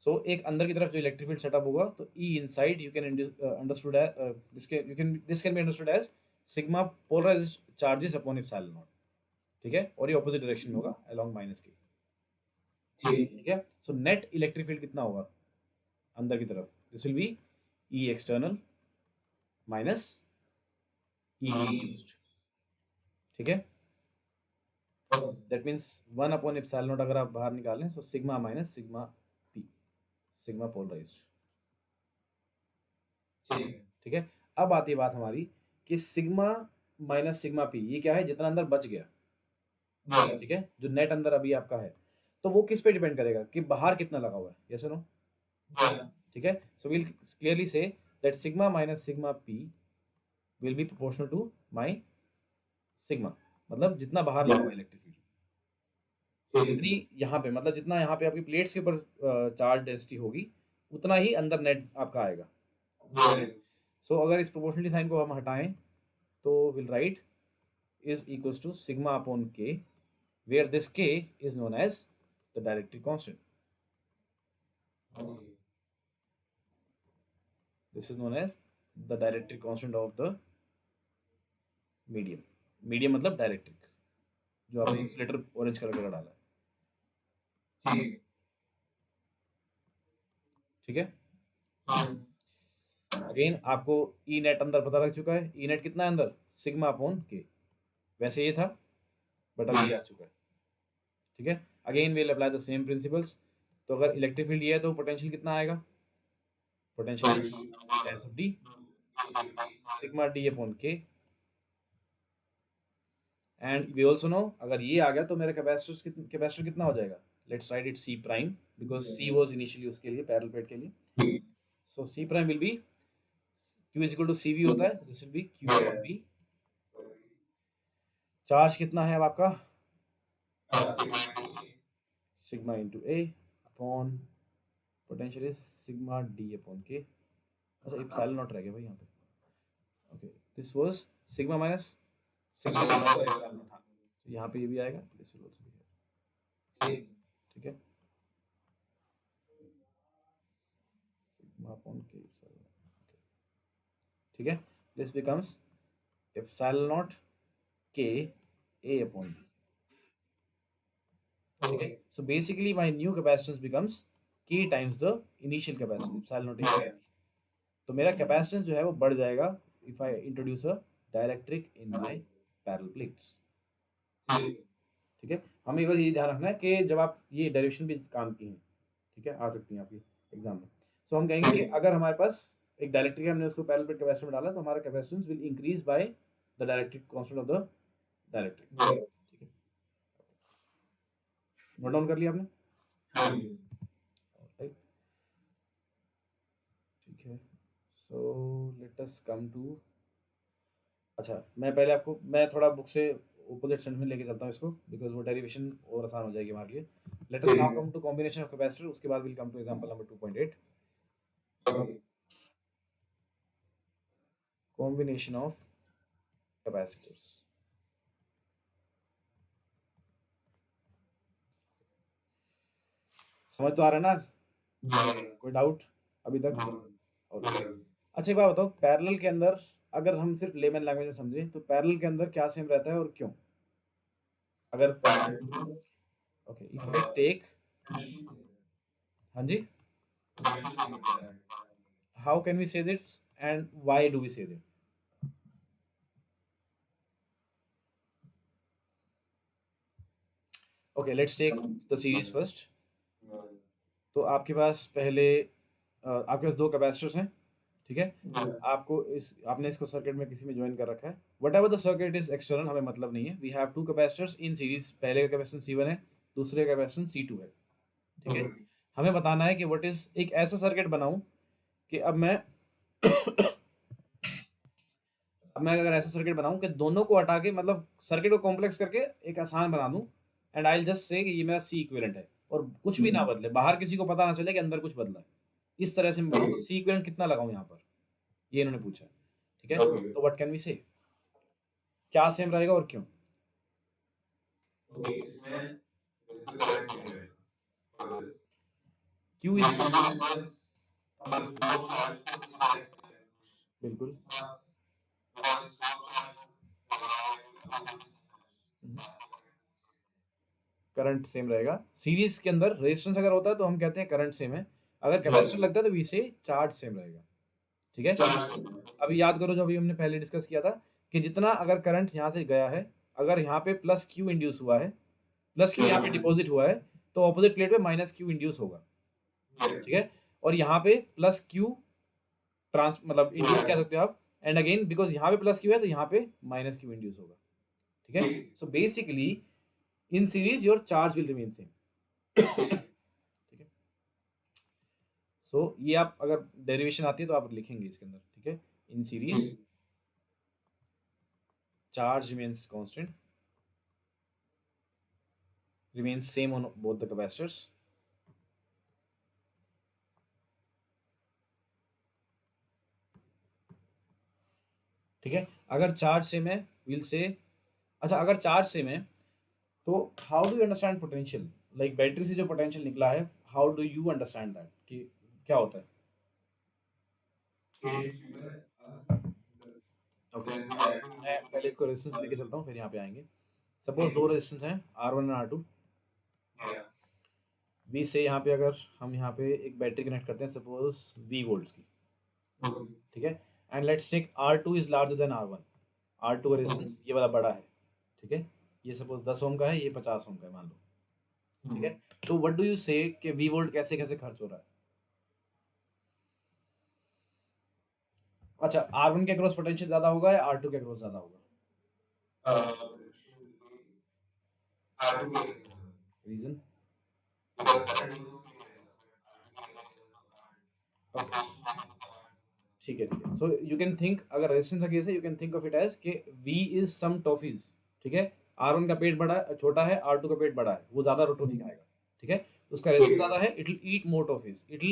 सो एक अंदर की तरफ जो इलेक्ट्रिक फील्ड सेटअप होगा, तो E inside you can understood this can be understood as sigma polarized charges upon epsilon naught, ठीक है। और ये ऑपोजिट डायरेक्शन में होगा अलोंग माइनस के, ठीक है। सो नेट इलेक्ट्रिक फील्ड कितना होगा अंदर की तरफ, this will be E external minus E induced, ठीक है। That means 1 upon epsilon naught अगर आप बाहर निकालें, so sigma minus sigma p, sigma polarised, ठीक है। अब आती है बात हमारी कि सिग्मा माइनस सिग्मा पी, ये क्या है, जितना अंदर बच गया, ठीक है, जो नेट अंदर अभी आपका है, तो वो किस पे डिपेंड करेगा कि बाहर कितना लगा हुआ है, यस और नो, ठीक है। So will clearly say that sigma minus sigma p will be proportional to my sigma, मतलब जितना बाहर लगा हुआ इलेक्ट्रिक फील्ड, जितनी यहाँ पे, मतलब जितना यहाँ पे आपकी प्लेट्स के ऊपर चार्ज डेंसिटी होगी, उतना ही अंदर नेट आपका आएगा। सो अगर इस प्रोपोर्शनलिटी साइन को हम हटाएं, तो will write is equals to sigma upon k where this K is known as the dielectric constant. This is known as the dielectric constant of the medium. Medium मतलब डायरेक्ट्रिक, जो आपने इंसुलेटर ऑरेंज कलर का डाला है, ठीक है। Again आपको E net अंदर पता लग चुका है, ई नेट कितना है अंदर, सिग्मा अपॉन के, वैसे ये था बट अब ये आ चुका है, ठीक है। Again will apply the same principles. तो अगर इलेक्ट्रिक फील्ड ये है तो पोटेंशियल कितना आएगा, potential S of D sigma D upon के, एंड वी आल्सो नो अगर ये आ गया तो मेरा कैपेसिटर कितना हो जाएगा, let's write it C prime because C was initially उसके लिए पैरेलल प्लेट के लिए, so C prime will be Q is equal to C V होता है, this will be Q upon V। Charge कितना है अब आपका, sigma into A upon potential is sigma D upon K. अच्छा इप्सिलॉन नॉट रह गया भाई यहाँ पे, okay this was sigma minus sigma epsilon naught, तो यहाँ पे ये भी आएगा, this will also be here, ठीक है, सिग्मा अपॉन के इप्सिलॉन, ठीक है, दिस बिकम्स इप्सिलॉन नॉट के ए अपॉन बी, ठीक है। So basically my new capacitance becomes k times the initial capacitance epsilon not a, तो मेरा कैपेसिटेंस जो है वो बढ़ जाएगा if I introduce a डायरेक्ट्रिक in my parallel plates, ठीक है। हमें बस ये ध्यान रखना है कि जब आप ये डेरिवेशन भी काम की हैं, ठीक है, आ सकती हैं आपकी एग्जाम में, सो हम कहेंगे कि अगर हमारे पास एक डायरेक्ट्रिक है, हमने उसको पैरेलल प्लेट कैपेसिटर में डाला तो हमारा capacitance will increase by the डायरेक्ट्रिक constant of the डायरेक्ट्रिक, ठीक है, नोट डाउन कर लिया आपने, राइट, ठीक है। सो लेट अस कम टू, अच्छा मैं थोड़ा बुक से ऑपोजिट सेंस में लेके चलता हूँ इसको बिकॉज वो डेरिवेशन और आसान हो जाएगी हमारे लिए। Let us now come to combination of capacitor, उसके बाद will come to example number 2.8, combination of capacitors. समझ तो आ रहा है ना, कोई डाउट अभी तक? अच्छा एक बात बताओ, पैरेलल के अंदर अगर हम सिर्फ लेमन लैंग्वेज में समझें तो पैरेलल के अंदर क्या सेम रहता है और क्यों, अगर ओके इफ आई टेक, हाँ जी, how can we say this and why do we say this? Okay let's take the series first. तो आपके पास पहले आपके पास दो कैपेसिटर्स हैं, ठीक है, आपने इसको सर्किट में किसी में ज्वाइन कर रखा है, whatever the circuit is external, हमें मतलब नहीं है, we have two capacitors in series, पहले का कैपेसिटेंस C1 है, दूसरे का कैपेसिटेंस C2 है, ठीक है। हमें बताना है कि व्हाट इज, एक ऐसा सर्किट बनाऊं कि अब मैं अगर ऐसा सर्किट बनाऊं कि दोनों को हटा के, मतलब सर्किट को कॉम्प्लेक्स करके एक आसान बना दूं, and I will just say कि ये मेरा सी इक्विवेलेंट है और कुछ भी ना बदले, बाहर किसी को पता ना चले कि अंदर कुछ बदला है, इस तरह से मैं बनाऊं, तो सी इक्विवेलेंट कितना लगाऊं यहाँ पर, ये इन्होंने पूछा, ठीक है। तो व्हाट कैन वी से, क्या सेम रहेगा और क्यों? क्यू इज बिल्कुल करंट सेम रहेगा, सीरीज के अंदर रेजिस्टेंस अगर होता है तो हम कहते हैं करंट सेम है, अगर कैपेसिटर लगता है तो वी से चार्ज सेम रहेगा, ठीक है। अभी याद करो जो अभी हमने पहले डिस्कस किया था कि जितना अगर करंट यहाँ से गया है, अगर यहाँ पे प्लस क्यू इंड्यूस हुआ है, प्लस क्यू यहाँ पे डिपॉजिट हुआ है, तो ऑपोजिट प्लेट पे माइनस क्यू इंड्यूस होगा, ठीक है। और यहाँ पे प्लस क्यू ट्रांस मतलब इंड्यूस कह सकते हो आप, एंड अगेन बिकॉज यहाँ पे प्लस क्यू है तो यहाँ पे माइनस क्यू इंड्यूस होगा, ठीक है। So basically in series your charge will remain same, ठीक है। सो ये आप अगर डेरिवेशन आती है तो आप लिखेंगे इसके अंदर, ठीक है, in series charge remains constant, remains same on both the capacitors, ठीक है। अगर चार्ज सेम है विल से, अच्छा अगर चार्ज सेम है तो how do you understand potential, like battery से जो पोटेंशियल निकला है, how do you understand that कि क्या होता है? ओके, मैं पहले इसको रेजिस्टेंस लेके चलता हूँ, फिर यहाँ पे आएंगे। सपोज दो रेजिस्टेंस हैं R1 एंड R2। वी से यहाँ पे अगर हम यहाँ पे एक बैटरी कनेक्ट करते हैं सपोज V वोल्ट्स की, ठीक है, and let's take R2 is larger than R1। R2 का रेजिस्टेंस ये वाला बड़ा है, ठीक है, ये सपोज 10 ओम का है, ये 50 ओम का है मान लो, ठीक है। तो व्हाट डू यू से कि V वोल्ट कैसे कैसे खर्च हो रहा है? अच्छा, R1 के क्रॉस पोटेंशियल ज्यादा होगा या R2 के क्रॉस ज्यादा होगा? रीजन? ठीक है, ठीक है। सो यू कैन थिंक, अगर रेजिस्टेंस का केस है, you can think of it as के V इज सम टॉफीज, ठीक है। R1 का पेट बड़ा छोटा है, R2 का पेट बड़ा है, वो ज्यादा टॉफी खाएगा, ठीक है। उसका रेजिस्टेंस ज्यादा है, it will eat more toffees, it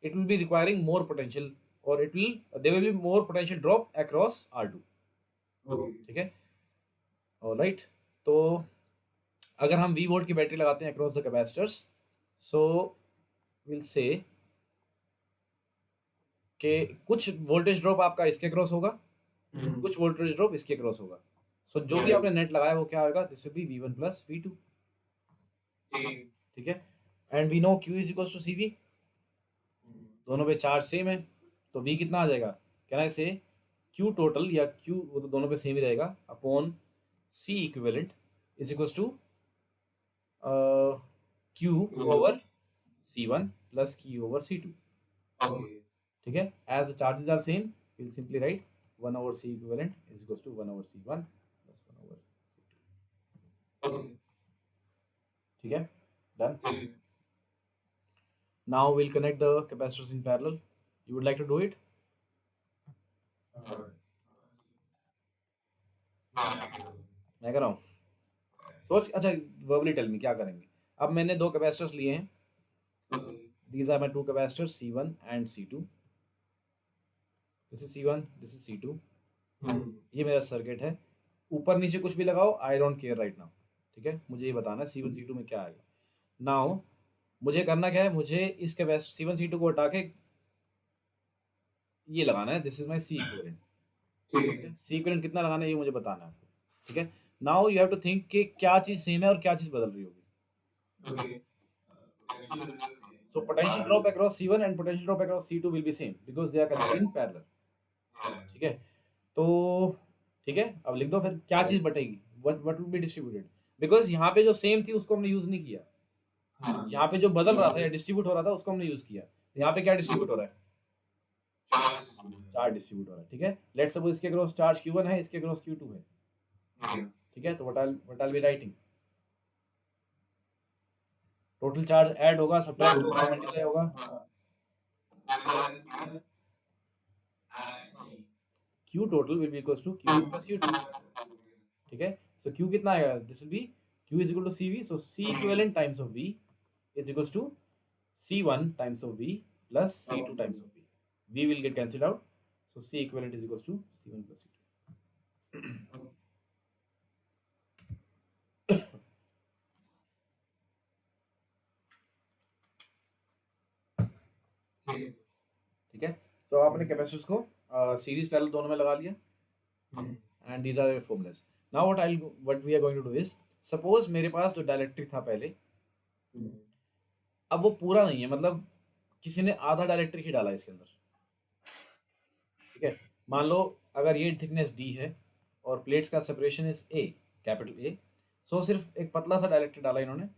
will be requiring more potential, और it will there will be more potential drop across R2, ठीक है। ऑलराइट, तो अगर हम V वोल्ट की बैटरी लगाते हैं across the capacitors, so will से कि कुछ वोल्टेज ड्रॉप आपका इसके क्रॉस होगा, कुछ वोल्टेज ड्रॉप इसके क्रॉस होगा। सो जो भी आपने नेट लगाया वो क्या होगा? This will B V1 plus V2, ठीक है। And we know Q is equal to CV, दोनों पे चार्ज सेम है, तो V कितना आ जाएगा? कैन आई से Q टोटल या Q, वो तो दोनों पे सेम ही रहेगा, upon C equivalent is equal to Q over C1 plus Q over C2, ठीक है। As the charges are same, will simply write 1 over C equivalent is equal to 1 over C1 plus 1 over C2, ठीक है, done. Now we'll connect the capacitors in parallel. You would like to do it? मैं कर रहा हूँ, सोच। अच्छा, verbally tell me क्या करेंगे। अब मैंने दो कैपेसिटर्स लिए हैं, these are my two capacitors C1 and C2, this is C1, this is C2, ये मेरा सर्किट है। ऊपर नीचे कुछ भी लगाओ, I don't care right now, ठीक है। मुझे ये बताना है C1 C2 में क्या आएगा। नाउ मुझे करना क्या है, मुझे इस कैपेसिटर C1 C2 को हटा के ये लगाना है, this is my C equivalent, ठीक है। C इक्विवेलेंट कितना लगाना है ये मुझे बताना है आपको, ठीक है। Now you have to think कि क्या चीज़ सेम है और क्या चीज़ बदल रही होगी। So potential drop across C1 and potential drop across C2 will be same because they are connected in parallel, ठीक है। तो ठीक है, अब लिख दो फिर क्या चीज़ बटेगी, what will be distributed, because यहाँ पे जो सेम थी उसको हमने यूज नहीं किया, यहाँ पे जो बदल रहा था या डिस्ट्रीब्यूट हो रहा था उसको हमने यूज किया। यहाँ पे क्या डिस्ट्रीब्यूट हो रहा है? चार्ज डिस्ट्रीब्यूट हो रहा है, ठीक है। लेट्स सपोज इसके क्रॉस चार्ज Q1 है, इसके क्रॉस Q2 है, ठीक है। तो what are we writing? Total charge add होगा, सब्ट्रैक्ट होगा, मल्टीप्लाई होगा, Q total will be equals to Q plus Q2, ठीक है। सो Q कितना आएगा? This will be Q is equal to CV, so C equivalent times of V is equals to C1 times of V plus C2 times of V. V will get cancelled out, so C equivalent is equals to C1 plus C2. ठीक है। तो आपने capacitors को series parallel दोनों में लगा लिया, and these are formulas. Now what we are going to do is, suppose मेरे पास जो डायलेक्ट्रिक था पहले, अब वो पूरा नहीं है, मतलब किसी ने आधा डायलेक्ट्रिक ही डाला इसके अंदर, ठीक है। मान लो अगर ये थिकनेस D है और प्लेट्स का separation is A, capital A, सो सिर्फ एक पतला सा डायलेक्ट्रिक डाला इन्होंने,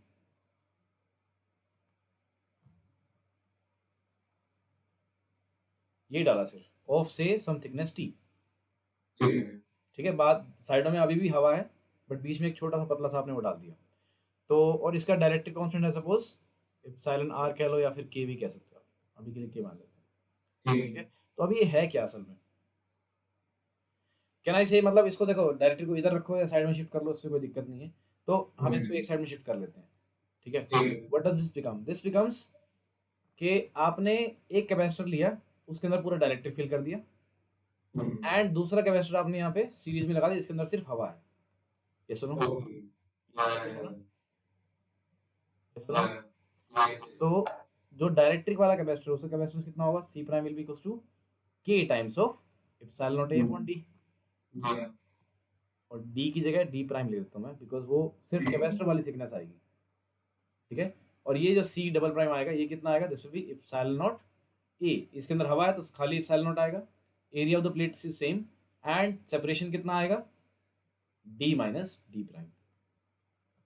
ये डाला सिर्फ ऑफ से सम थिकनेस T, ठीक है। बाद साइडों में अभी भी हवा है, बट बीच में एक छोटा सा पतला सा आपने वो डाल दिया। तो और इसका डायरेक्ट्रिक कांस्टेंट है सपोज एप्सिलॉन R कह लो या फिर K भी कह सकते हो आप, अभी के लिए K मान लेते हैं, ठीक है। तो अभी ये है क्या असल में? कैन आई से, मतलब इसको देखो, डायरेक्ट्रिक को इधर रखो या साइड में शिफ्ट कर लो, उससे कोई दिक्कत नहीं है। तो हम इसको एक साइड में शिफ्ट कर लेते हैं, ठीक है। What does this become? This becomes कि आपने एक कैपेसिटर लिया, उसके अंदर पूरा डायरेक्ट्रिक फिल कर दिया, एंड दूसरा कैपेसिटर आपने यहाँ पे सीरीज में लगा दिया, इसके अंदर सिर्फ हवा है, ये सुनो, सो जो डायरेक्ट्रिक वाला कैपेसिटर उसका कैपेसिटेंस कितना होगा, C prime will be equals to K times of epsilon naught A upon D, और डी की जगह डी प्राइम ले लेता हूँ मैं, बिकॉज वो सिर्फ कैपेसिटर वाली थिकनेस आएगी, ठीक है। और ये जो सी डबल प्राइम आएगा ये कितना आएगा, this will B epsilon naught ए, इसके अंदर हवा है तो खाली एप्सिलॉन नॉट आएगा, area of the plate is same, and separation कितना आएगा, डी माइनस डी प्राइम।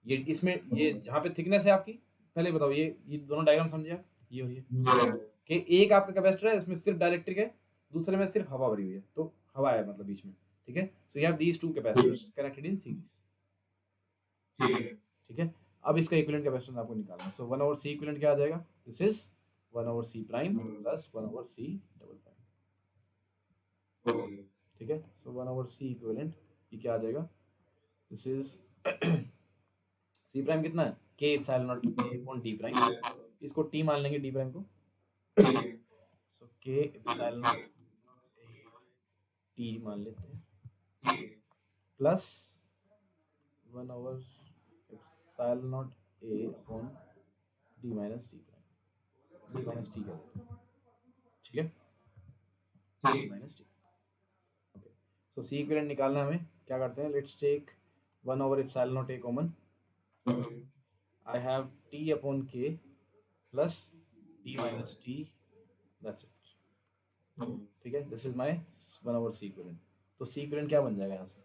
ये इसमें ये जहाँ पे थिकनेस है आपकी, पहले बताओ ये दोनों डायग्राम समझे आप, ये और ये, कि एक आपका कैपेसिटर है इसमें सिर्फ डाइलेक्ट्रिक है, दूसरे में सिर्फ हवा भरी हुई है, तो हवा है मतलब बीच में, ठीक है। So you have these two capacitors connected in series, ठीक है। अब इसका इक्विवेलेंट कैपेसिटेंस आपको निकालना है, सो 1 ओवर सी इक्विवेलेंट क्या आ जाएगा, this is 1 over C prime plus 1 over C double prime, ठीक है। सो 1 ओवर सी इक्विवेलेंट ये क्या आ जाएगा, दिस इज सी प्राइम कितना है, के epsilon naught A upon D prime, इसको टी मान लेंगे डी प्राइम को, सो के एप्सिलॉन नॉट टी मान लेते हैं, plus 1 over epsilon naught A upon d minus d prime, d minus t कर देते हैं, ठीक है, d minus t, okay. So C equivalent निकालना है हमें, क्या करते हैं, let's take 1 over epsilon naught A common, I have t upon k plus d minus t, that's it, ठीक है। This is my 1 over C equivalent, तो C equivalent क्या बन जाएगा यहाँ से,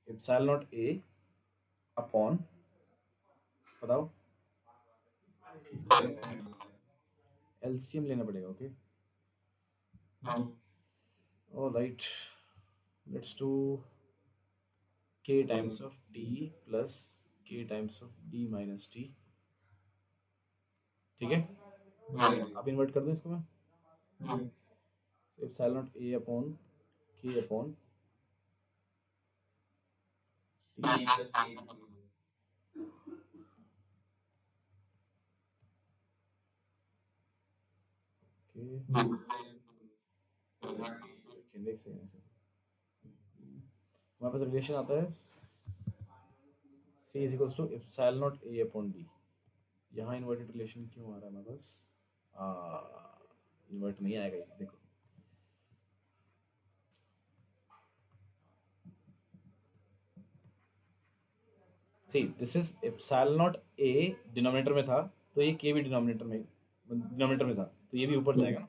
एप्सिलॉन नॉट ए अपॉन, बताओ, एलसीएम लेना पड़ेगा, okay, alright, let's do k times of t plus k times of d minus t, ठीक है। अब इन्वर्ट कर दूं इसको मैं, epsilon naught A upon k upon second, एक सेकेंड, हमारे पास रिलेशन आता है C is equals to epsilon naught A upon D, यहाँ इन्वर्टेड रिलेशन क्यों आ रहा है हमारे पास, इन्वर्ट नहीं आएगा ये, देखो see this is epsilon naught A denominator में था, तो ये के भी डिनोमिनेटर में था, तो ये भी ऊपर जाएगा ना,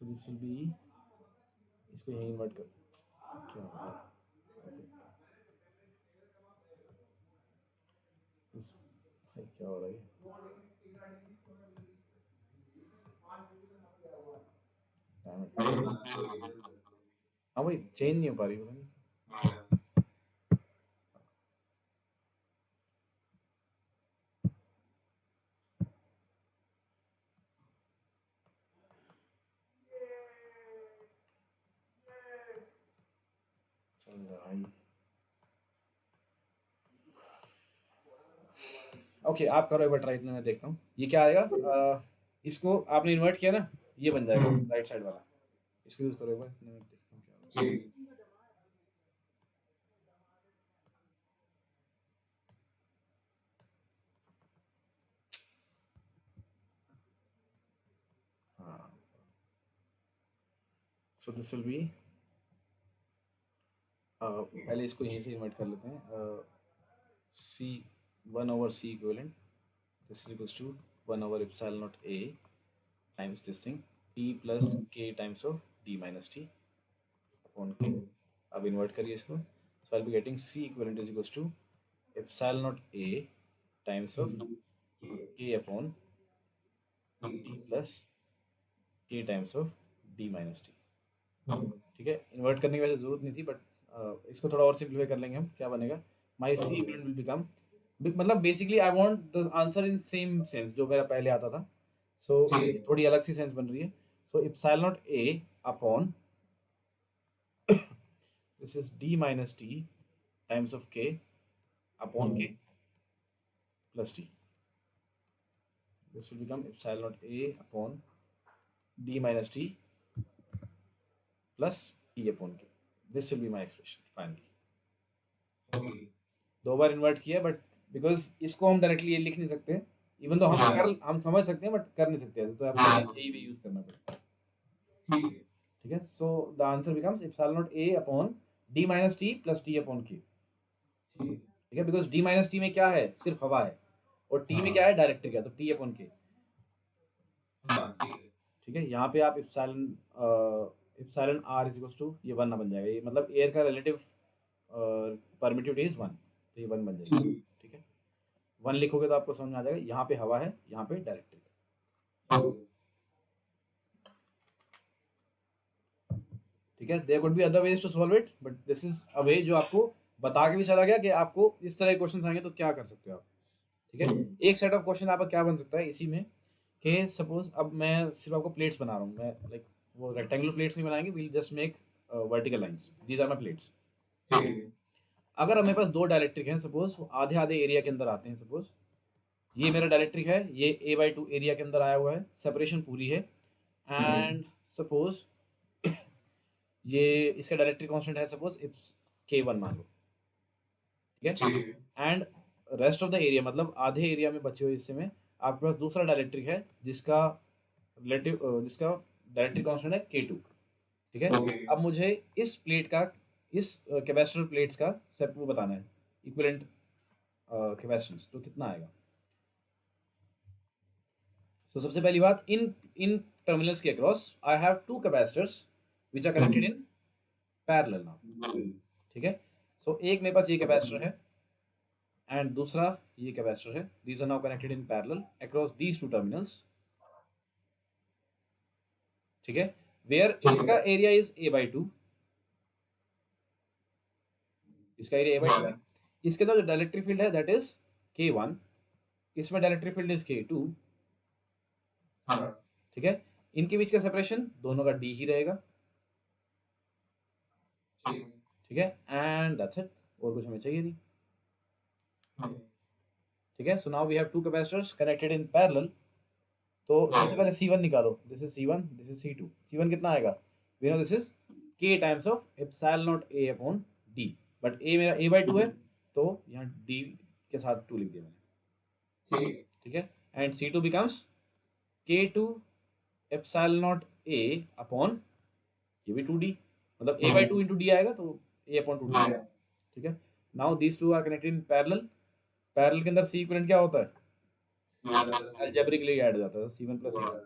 सो दिस विल बी, इसको यहीं इन्वर्ट कर, क्या हो रहा है, भाई क्या हो रहा है, हाँ भाई चेंज नहीं हो पा रही, पता नहीं, चल रहा है, ओके आप करो एक बार ट्राई, इतना मैं देखता हूँ ये क्या आएगा, इसको आपने इन्वर्ट किया ना, ये बन जाएगा राइट साइड वाला, इसको यूज करो एक बार, इतना मैं देखता हूँ क्या होगा। हाँ, सो दिस विल बी, पहले इसको यहीं से इन्वर्ट कर लेते हैं, C 1 over C equivalent, this is equals to 1 over epsilon naught a times this thing t plus k times of d minus t upon k, अब इन्वर्ट करिए इसको, so I'll be getting c equivalent is equals to epsilon naught a times of k upon t plus k times of d minus t, ठीक है। Invert करने की वैसे जरूरत नहीं थी, बट इसको थोड़ा और सिंप्लीफाई कर लेंगे हम, क्या बनेगा, माई सी इक्विवेलेंट विल बिकम, मतलब basically I want the answer in same sense जो मेरा पहले आता था, सो थोड़ी अलग सी सेंस बन रही है, so epsilon naught A upon this is d minus t times of k upon k plus t, this will become epsilon naught a upon d minus t plus T upon K, this will be my expression finally. दो बार invert किया, but because इसको हम directly ये लिख नहीं सकते, even तो हम समझ सकते हैं बट कर नहीं सकते, तो आपको यही भी यूज करना पड़ेगा। ठीक है, so the answer becomes epsilon naught A upon d minus T plus T upon के। ठीक है, बिकॉज डी माइनस टी में क्या है, सिर्फ हवा है, और टी में क्या है, डायरेक्ट्रिक है, तो टी अपॉन के। ठीक है, यहाँ पे आप epsilon r is equals to, ये वन ना बन जाएगा, ये मतलब एयर का रिलेटिव परमिटिविटी इज वन, तो ये वन बन जाएगी। ठीक है, वन लिखोगे तो आपको समझ में आ जाएगा, यहाँ पे हवा है, यहाँ पे डायरेक्ट्रिक। ठीक है, there could be other ways to solve it, but this is a way जो आपको बता के भी चला गया कि आपको इस तरह के क्वेश्चन आएंगे तो क्या कर सकते हो आप। ठीक है, एक सेट ऑफ क्वेश्चन आपका क्या बन सकता है इसी में, कि सपोज अब मैं सिर्फ आपको प्लेट्स बना रहा हूँ, मैं लाइक वो रेक्टेंगुलर प्लेट्स नहीं बनाएंगे, we'll just make vertical lines, these are my plates. अगर मेरे पास दो डायरेक्ट्रिक हैं, सपोज आधे आधे एरिया के अंदर आते हैं, सपोज ये मेरा डायरेक्ट्रिक है, ये a/2 एरिया के अंदर आया हुआ है, सेपरेशन पूरी है, एंड सपोज ये इसका डायरेक्ट्रिक कांस्टेंट है, सपोज इट्स k1 मान लो। ठीक है, and rest of the area, मतलब आधे एरिया में बचे हुए हिस्से में आपके पास दूसरा डायरेक्ट्रिक है जिसका जिसका डायरेक्ट्रिक कांस्टेंट है k2। ठीक है, अब मुझे इस प्लेट का, इस कैपेसिटर प्लेट्स का सब वो बताना है, इक्विवेलेंट कैपेसिटेंस, तो कितना आएगा। तो सबसे पहली बात, इन इन टर्मिनल्स के across I have two capacitors which are connected in parallel now. ठीक है, सो एक मेरे पास ये कैपेसिटर है एंड दूसरा ये कैपेसिटर है, these are now connected in parallel across these two terminals. ठीक है, वेयर इसका एरिया इज a/2, इसका एरिया a/2 है, इसके अंदर जो डायरेक्ट्रिक फील्ड है दैट इज k1, इसमें डायरेक्ट्रिक फील्ड इज k2। ठीक है, इनके बीच का सेपरेशन दोनों का d ही रहेगा। ठीक है, एंड दैट्स इट, और कुछ हमें चाहिए नहीं। ठीक है, so now we have two capacitors connected in parallel, तो सबसे पहले C1 निकालो, this is C1, this is C2। C1 कितना आएगा, we know this is k times of epsilon naught a upon d, but a मेरा a/2 है, तो यहाँ d के साथ 2 लिख दिया मैंने। ठीक है, and C2 becomes k2 epsilon naught a upon, ये भी 2d, मतलब a/2 इंटू d आएगा, तो a अपॉन 2d आएगा। ठीक है, now these two are connected in parallel, parallel के अंदर C इक्विवेलेंट क्या होता है, अलजेब्रिकली ऐड हो जाता है, C1 प्लस C2।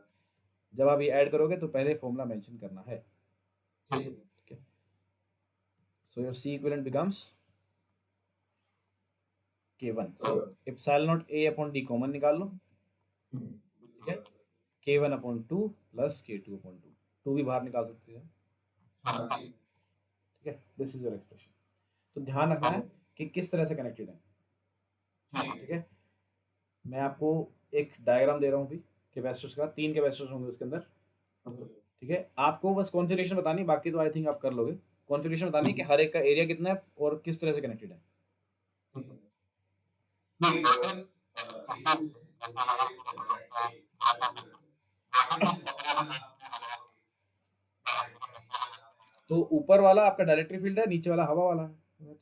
जब आप ये ऐड करोगे तो पहले फॉर्मूला मेंशन करना है। ठीक है, so your C equivalent becomes k1, so epsilon naught a upon d common निकाल लो। ठीक है, k1 upon 2 plus k2 upon 2, 2 भी बाहर निकाल सकते हैं। ठीक है, दिस इज योर एक्सप्रेशन। तो ध्यान रखना है कि किस तरह से कनेक्टेड है। ठीक है, मैं आपको एक डायग्राम दे रहा हूँ अभी कैपेसिटर्स का, 3 कैपेसिटर्स होंगे उसके अंदर। ठीक है, आपको बस कॉन्फ़िगरेशन बतानी, बाकी तो आई थिंक आप कर लोगे। कॉन्फ़िगरेशन बतानी कि हर एक का एरिया कितना है और किस तरह से कनेक्टेड है। तो ऊपर वाला आपका डायरेक्ट्रिक फील्ड है, नीचे वाला हवा वाला है,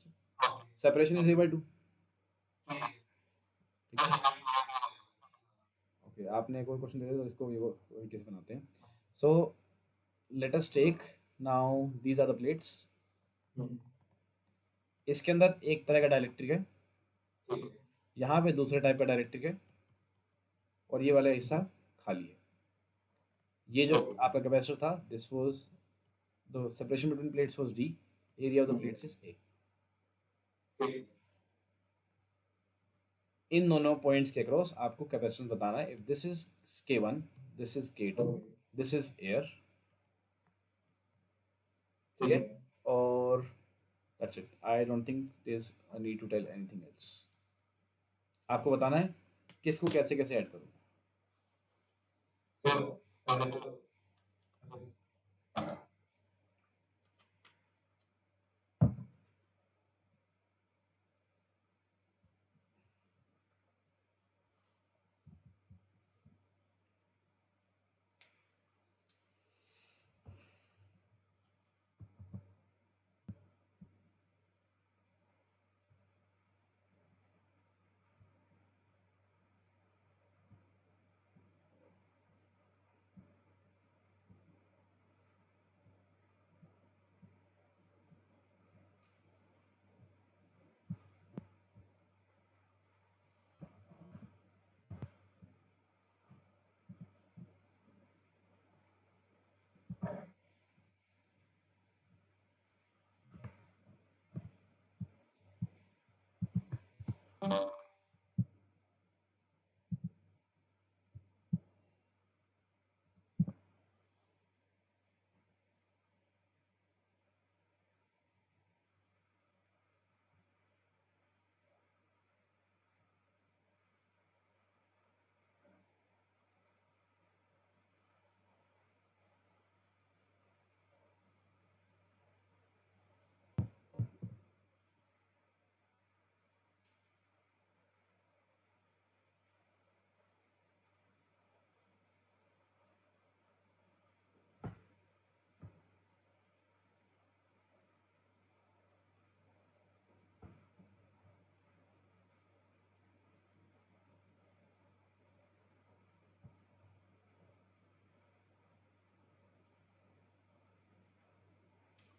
सेपरेशन इज a/2। ठीक है, ओके, आपने एक और क्वेश्चन दे दिया, तो इसको वो कैसे बनाते हैं। So let us take now these are the plates, इसके अंदर एक तरह का डायरेक्ट्रिक है, यहाँ पे दूसरे टाइप का डायरेक्ट्रिक है, और ये वाला हिस्सा खाली है। ये जो आपका कैपेसिटर था, this was the separation between plates was d, area of the plates is a। इन दोनों पॉइंट्स के अक्रॉस आपको कैपेसिटेंस बताना है, if this is k1, this is k2, this is air. ठीक है, और that's it, I don't think there is a need to tell anything else. आपको बताना है किसको कैसे कैसे ऐड करूँ।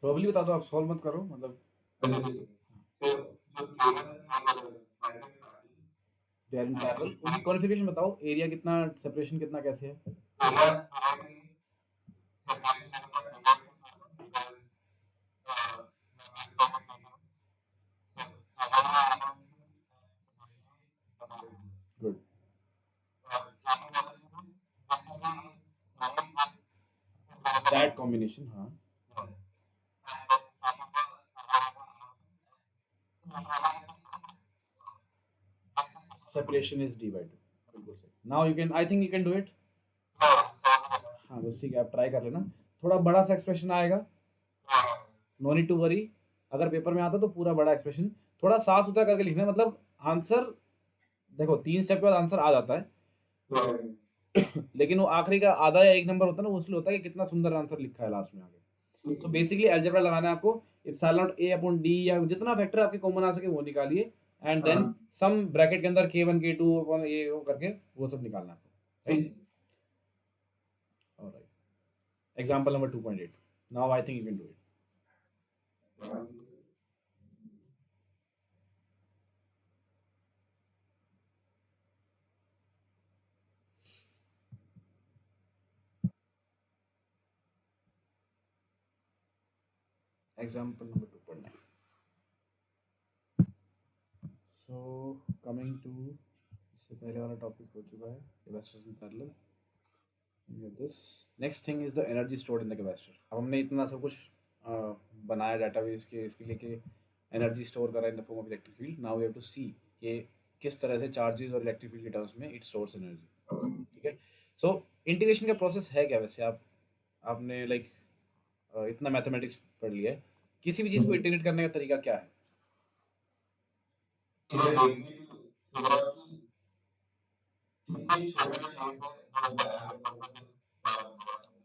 प्रोबेबली बता दो, आप सॉल्व मत करो, मतलब दे आर इन पैरेलल। उनकी कॉन्फ़िगरेशन बताओ, एरिया कितना, सेपरेशन कितना, कैसे है? गुड। दैट कॉम्बिनेशन, हाँ। Separation is D by two, बिल्कुल सही। Now you can, I think you can do it. हाँ बस ठीक है, आप ट्राई कर लेना। थोड़ा बड़ा सा एक्सप्रेशन आएगा, नो नीड टू वरी। अगर पेपर में आता तो पूरा बड़ा एक्सप्रेशन थोड़ा साफ सुथरा करके लिखना है, मतलब आंसर देखो 3 स्टेप के बाद आंसर आ जाता है लेकिन वो आखिरी का आधा या 1 नंबर होता है ना, वो इसलिए होता है कि कितना सुंदर आंसर लिखा है लास्ट में आगे। सो बेसिकली अलजेब्रा लगाना है आपको, epsilon not A upon D, या जितना फैक्टर आपके कॉमन आ सके वो निकालिए, एंड देन सम ब्रैकेट के अंदर k1 k2 अपॉन ये वो करके वो सब निकालना है आपको, right? Alright, example number 2.8, now I think you can do it. Example number 2.9, so coming to, इससे पहले वाला टॉपिक हो चुका है capacitor in parallel. This next thing is the energy stored in the capacitor. अब हमने इतना सब कुछ बनाया डाटाबेस के इसके लिए कि एनर्जी स्टोर करा in the form of electric field. Now we have to see कि किस तरह से चार्जेस और इलेक्ट्रिक फील्ड के टर्म्स में इट स्टोर्स एनर्जी, ठीक है? सो इंटीग्रेशन का प्रोसेस है क्या वैसे? आपने लाइक इतना मैथमेटिक्स पढ़ लिया है, किसी भी चीज़ को इंटीग्रेट करने का तरीका क्या है?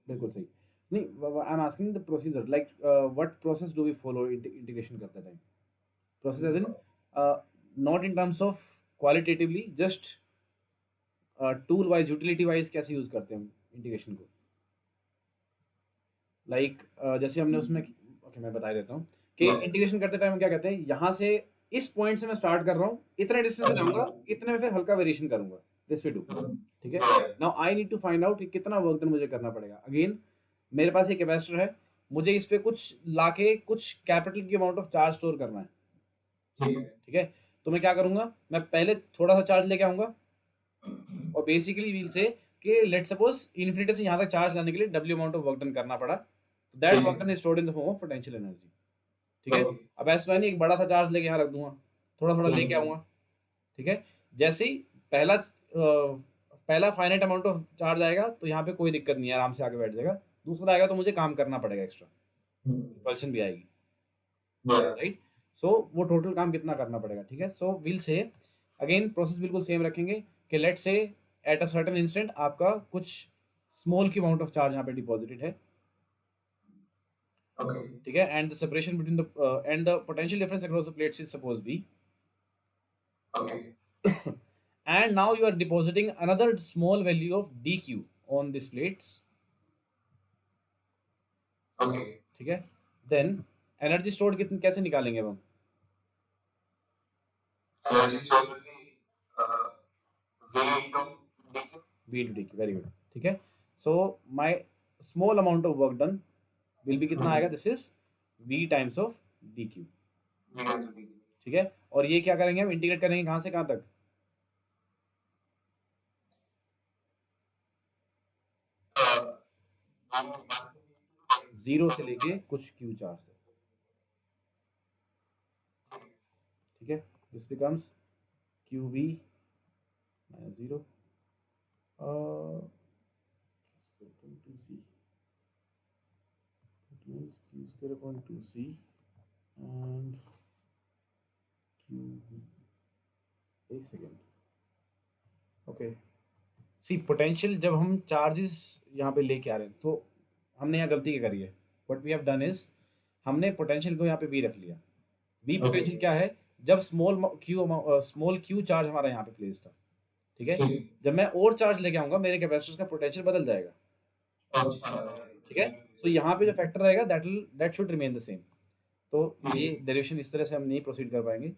बिल्कुल सही। नहीं, I am asking the procedure, like what process do we follow integration करते time? Process as in not in terms of qualitatively, just tool wise, utility wise कैसे यूज करते हैं हम इंटीग्रेशन को? लाइक जैसे हमने उसमें, ओके मैं बता देता हूँ कि इंटीग्रेशन करते टाइम क्या कहते हैं, यहाँ से इस पॉइंट से मैं स्टार्ट कर रहा हूँ, इतने डिस्टेंस पे जाऊंगा, इतने में फिर हल्का वेरिएशन करूंगा, दिस वी डू, ठीक है? Now I need to find out कि कितना वर्क डन मुझे करना पड़ेगा। अगेन मेरे पास एक कैपेसिटर है, मुझे इस पे कुछ लाके कुछ कैपिटल की अमाउंट ऑफ चार्ज स्टोर करना है, ठीक है? तो मैं क्या करूंगा, मैं पहले थोड़ा सा चार्ज लेके आऊंगा, और बेसिकली वील से कि लेट सपोज इन्फिनिटी से यहाँ तक चार्ज लाने के लिए W amount of work done करना पड़ा, that work done is stored in the form of potential energy, ठीक है? अब ऐसा नहीं एक बड़ा सा चार्ज लेके यहाँ रख दूंगा, थोड़ा थोड़ा लेके आऊंगा, ठीक है? जैसे ही पहला फाइनाइट अमाउंट ऑफ चार्ज आएगा तो यहाँ पे कोई दिक्कत नहीं है, आराम से आके बैठ जाएगा। दूसरा आएगा तो मुझे काम करना पड़ेगा, एक्स्ट्रा पल्शन भी आएगी, राइट? सो वो टोटल काम कितना करना पड़ेगा, ठीक है? सो विल से अगेन प्रोसेस बिल्कुल सेम रखेंगे कि लेट से एट अ सर्टेन इंस्टेंट आपका कुछ स्मॉल की अमाउंट ऑफ चार्ज यहाँ पे डिपॉजिटेड है, ठीक है? And the separation between the end the potential difference across the plates is suppose V, and now you are depositing another small value of dq on these plates, ठीक है? Then energy stored कितनी कैसे निकालेंगे अब हम? V into dq, very good, ठीक है? So my small amount of work done will be कितना आएगा, this is V times of dq, ठीक है? और ये क्या करेंगे हम, इंटीग्रेट करेंगे कहाँ से कहाँ तक, जीरो से लेके कुछ क्यू चार्ज तक, ठीक है। This becomes Q V minus zero two C, q square upon 2c and q, एक सेकेंड, ओके। सी पोटेंशियल जब हम चार्जेस यहाँ पे लेके आ रहे हैं तो हमने यहाँ गलती क्या करी है, what we have done is हमने पोटेंशियल को यहाँ पे वी रख लिया। वी पोटेंशियल क्या है, जब स्मॉल क्यू चार्ज हमारा यहाँ पे प्लेस था, ठीक है, जब मैं और चार्ज लेके आऊंगा मेरे कैपेसिटर का पोटेंशियल बदल जाएगा, ठीक है। तो यहाँ पे जो फैक्टर रहेगा that should remain the same. तो ये डेरिवेशन इस तरह से हम नहीं प्रोसीड कर पाएंगे।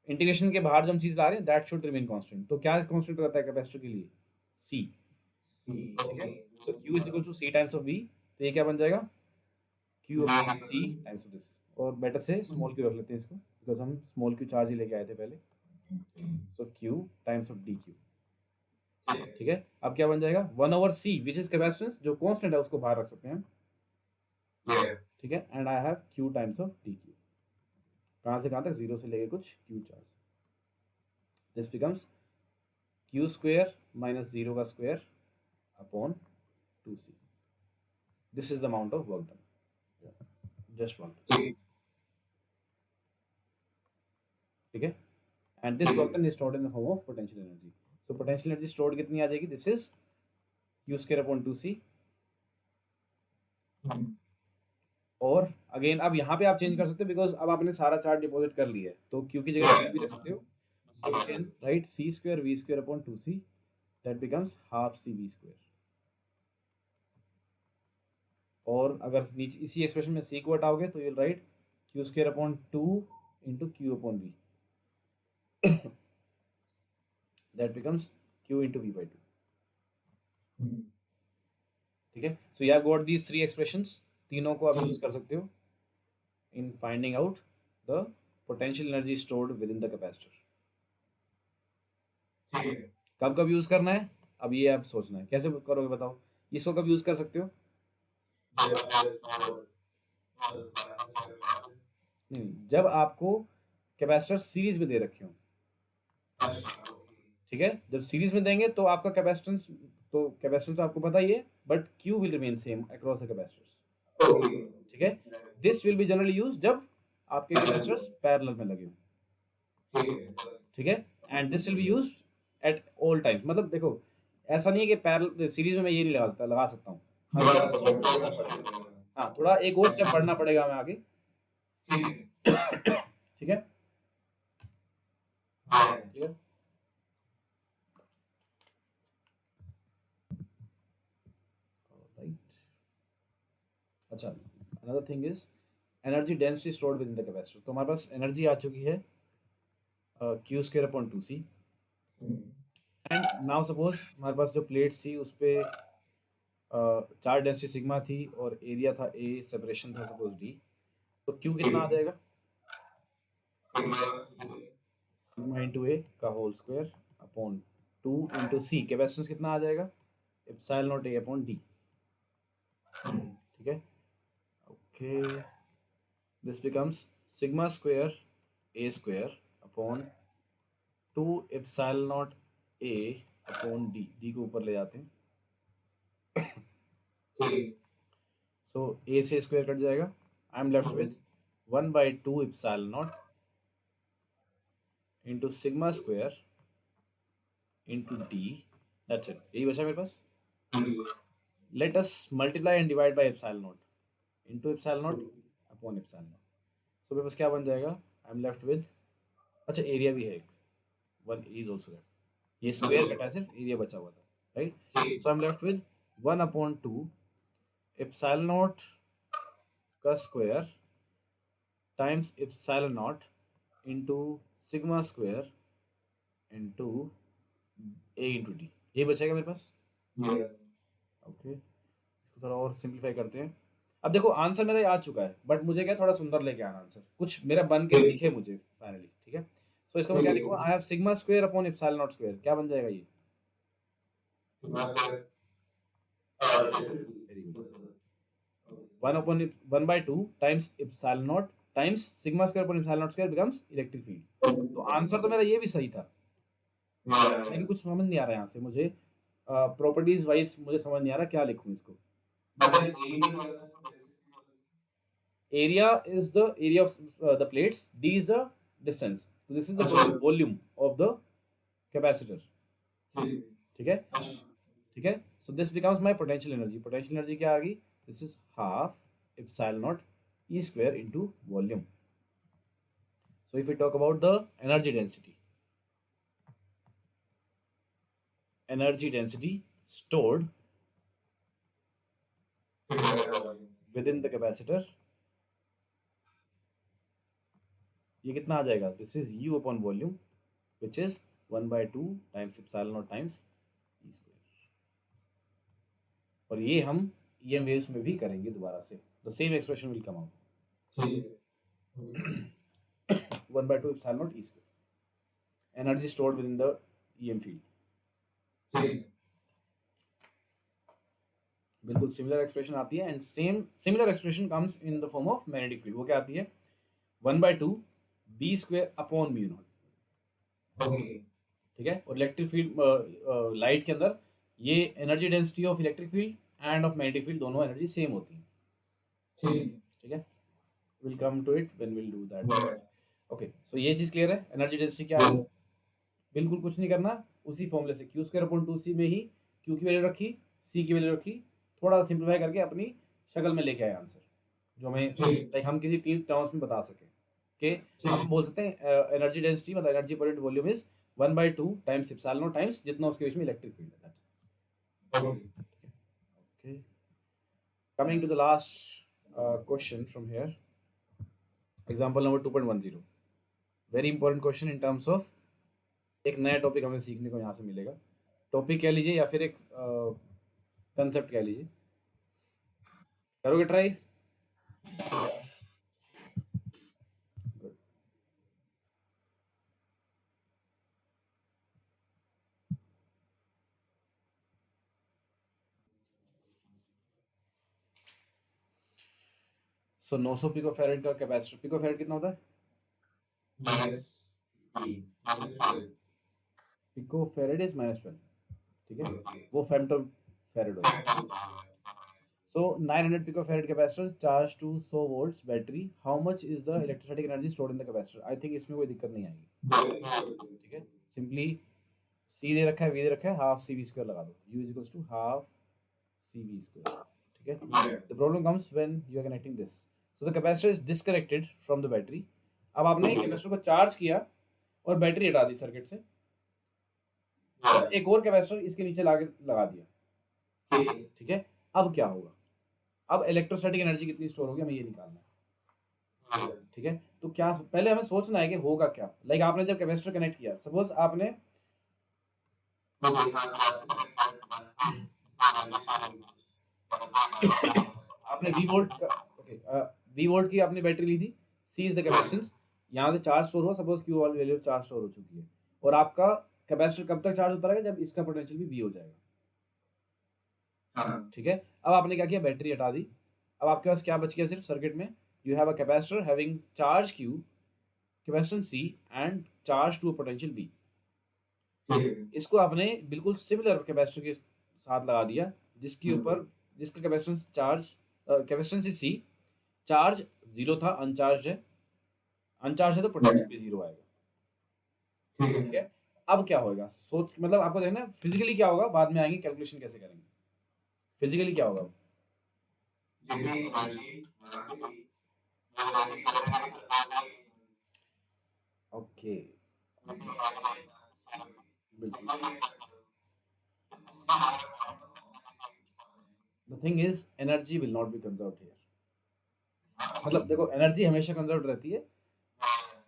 इंटीग्रेशन के बाहर जो हम चीज ला रहे हैं दैट शुड रिमेन कांस्टेंट। तो क्या कांस्टेंट रहता है कैपेसिटर के लिए, सी, ठीक है। तो Q is equal to C times of V, तो ये क्या बन जाएगा, Q upon C times of this, और बेटर से स्मॉल क्यू रख लेते हैं इसको बिकॉज हम स्मॉल क्यू चार्ज ही लेके आए थे पहले। So Q times of D Q, ठीक है। अब क्या बन जाएगा, 1/c विच इज कैपेसिटेंस, जो कांस्टेंट है उसको बाहर रख सकते हैं हम, ठीक है। And I have Q times of D Q, कहाँ से कहाँ तक, जीरो से लेके कुछ Q charge. This becomes Q square minus zero का square upon 2c। This is the amount of work done, just one, ठीक है। And this work done is stored in the form of potential energy. So potential energy stored कितनी आ जाएगी, this is Q square upon 2c। और again अब यहाँ पे आप change कर सकते हो बिकॉज अब आपने सारा चार्ज डिपॉजिट कर लिया है, तो क्यू की जगह वी भी रख सकते हो। So you can write c square v square upon 2c, that becomes half c v square। और अगर नीचे इसी एक्सप्रेशन में c को हटाओगे तो you'll write q square upon 2 into q upon v, that becomes q into v by 2, ठीक है। सो you have got these three expressions, तीनों को आप यूज कर सकते हो in finding out the potential energy stored within the capacitor। कब कब यूज करना है, अब ये आप सोचना है कैसे करोगे बताओ, इसको कब यूज कर सकते हो, नहीं जब आपको कैपेसिटर सीरीज में दे रखे हो, ठीक है। जब सीरीज में देंगे तो आपका कैपेसिटेंस, तो कैपेसिटेंस तो आपको पता ही है, but Q will remain same across the capacitors, ठीक है। This will be generally use जब आपके कैपेसिटर्स पैरेलल में लगे हो, ठीक है। And this will B use at all times, मतलब देखो ऐसा नहीं है कि पैरेलल सीरीज में मैं ये नहीं लगा सकता हूँ, हाँ थोड़ा एक और स्टेप पढ़ना पड़ेगा हमें आगे, ठीक है, ठीक है। अच्छा, another thing is energy density stored with in the capacitor. तो हमारे पास एनर्जी आ चुकी है Q square upon 2c। And now suppose हमारे पास जो प्लेट्स थी उस पर चार्ज डेंसिटी सिग्मा थी और एरिया था a, सेपरेशन था सपोज d, तो क्यू कितना आ जाएगा, सिग्मा इंटू ए का होल स्क्वायर अपॉन 2 इंटू सी, कैपेसिटेंस कितना आ जाएगा, epsilon naught A upon D, ठीक है। Okay, this becomes sigma square A square upon 2 epsilon naught A upon D, D को ऊपर ले जाते हैं, सो ए से स्क्वायर कट जाएगा, I am left with 1/2 epsilon naught into sigma square into D, that's it, यही बचा मेरे पास। Let us multiply and divide by epsilon naught into epsilon naught upon epsilon naught, so मेरे पास क्या बन जाएगा, आई एम लेफ्ट विद, अच्छा एरिया भी है एक, 1 इज ऑल्सो लेफ्ट, ये स्क्वायर कटा सिर्फ एरिया बचा हुआ था, right. So I am left with 1/2 epsilon not का square times epsilon naught into sigma square into ए इंटू डी, ये बचेगा मेरे पास, ओके। इसको थोड़ा और सिंप्लीफाई करते हैं। अब देखो आंसर मेरा आ चुका है, बट मुझे क्या थोड़ा सुंदर लेके आना आंसर, कुछ मेरा बन के दिखे मुझे फाइनली, ठीक है। सो इसका मैं क्या लिखूंगा, I have sigma square upon epsilon not square, क्या बन जाएगा ये, very good, 1/2 times epsilon naught times sigma square upon epsilon not square becomes electric field. तो आंसर तो मेरा ये भी सही था, लेकिन कुछ समझ नहीं आ रहा है यहाँ से मुझे, प्रॉपर्टीज वाइज मुझे समझ नहीं आ रहा क्या लिखूं इसको। area is the area of the plates, d is the distance, so this is the volume of the capacitor, ठीक है, ठीक है। so this becomes my potential energy क्या आ गई, this is half epsilon naught e square into volume। so if we talk about the energy density stored within the capacitor, ये कितना आ जाएगा, this is u upon volume which is 1/2 times epsilon naught times E square. और ये हम EM waves में भी करेंगे दोबारा से, the same expression will come out, 1/2 epsilon not E square energy stored with in the EM field. बिल्कुल similar expression आती है, and same similar expression comes in the form of magnetic field. वो क्या आती है, 1/2 b square upon mu naught, ठीक है। और इलेक्ट्रिक फील्ड लाइट के अंदर ये energy density of electric field end of magnetic field दोनों एनर्जी सेम होती है, ठीक है। Will come to it when will do that. Okay, so ये चीज क्लियर है, एनर्जी डेंसिटी क्या है, बिल्कुल कुछ नहीं करना, उसी फॉर्मूले से q स्क्वायर अपॉन 2c में ही q की वैल्यू रखी, c की वैल्यू रखी, थोड़ा सिंप्लीफाई करके अपनी शक्ल में लेके आए आंसर, जो हमें लाइक हम किसी 3 टर्म्स में बता सके कि हम बोल सकते हैं एनर्जी डेंसिटी मतलब energy per unit volume is 1/2 times epsilon naught times जितना उसके बीच में इलेक्ट्रिक फील्ड है। Okay, coming to the last question from here, example number 2.10, very important question in terms of एक नया टॉपिक हमें सीखने को यहाँ से मिलेगा, टॉपिक कह लीजिए या फिर एक कंसेप्ट कह लीजिए, करोगे ट्राई? सो 900 पिकोफैरेड का कैपेसिटर, पिकोफैरेड कितना होता है, पिकोफैरेड इज -12, ठीक है, वो फेम्टो फैरेड होता है। So 900 picofarad capacitor charged to 100 volts battery. How much is the electrostatic energy stored in the capacitor? I think इसमें कोई दिक्कत नहीं आएगी, ठीक है। Simply C दे रखा है, V दे रखा है, हाफ CV स्क्वायर लगा दो, U is equals to half CV square, ठीक है। The problem comes when you are connecting this. So the capacitor is disconnected from the battery. अब आपने कैपेसिटर को चार्ज किया और बैटरी हटा दी सर्किट से, और एक और कैपेसिटर इसके नीचे लगा दिया, ठीक है। अब क्या होगा, अब इलेक्ट्रोस्टैटिक एनर्जी कितनी स्टोर होगी हमें ये निकालना है, ठीक है। तो क्या पहले हमें सोचना है कि होगा क्या, लाइक आपने जब कैपेसिटर कनेक्ट किया, सपोज आपने V वोल्ट का, ओके, V वोल्ट की आपने बैटरी ली थी, C इज द कैपेसिटेंस, यहाँ से चार्ज स्टोर हुआ, सपोज Q वाली वैल्यू चार्ज स्टोर हो चुकी है, और आपका कैपेसिटर कब तक चार्ज होता रहेगा, जब इसका पोटेंशियल भी V हो जाएगा, ठीक है। अब आपने क्या किया, बैटरी हटा दी, अब आपके पास क्या बच गया सिर्फ सर्किट में, you have a capacitor having charge Q, capacitance C and charge to potential B। इसको आपने बिल्कुल सिमिलर कैपेसिटर के साथ लगा दिया, जिसके ऊपर जिसका capacitance charge capacitance is C, charge 0 था, अनचार्ज है तो पोटेंशियल भी 0 आएगा, ठीक है। अब क्या होगा, सोच मतलब आपको देखना फिजिकली क्या होगा, बाद में आएंगे कैलकुलेशन कैसे करेंगे, फिजिकली क्या होगा। Okay, the thing is energy will not be conserved here, मतलब देखो एनर्जी हमेशा कंजर्व्ड रहती है,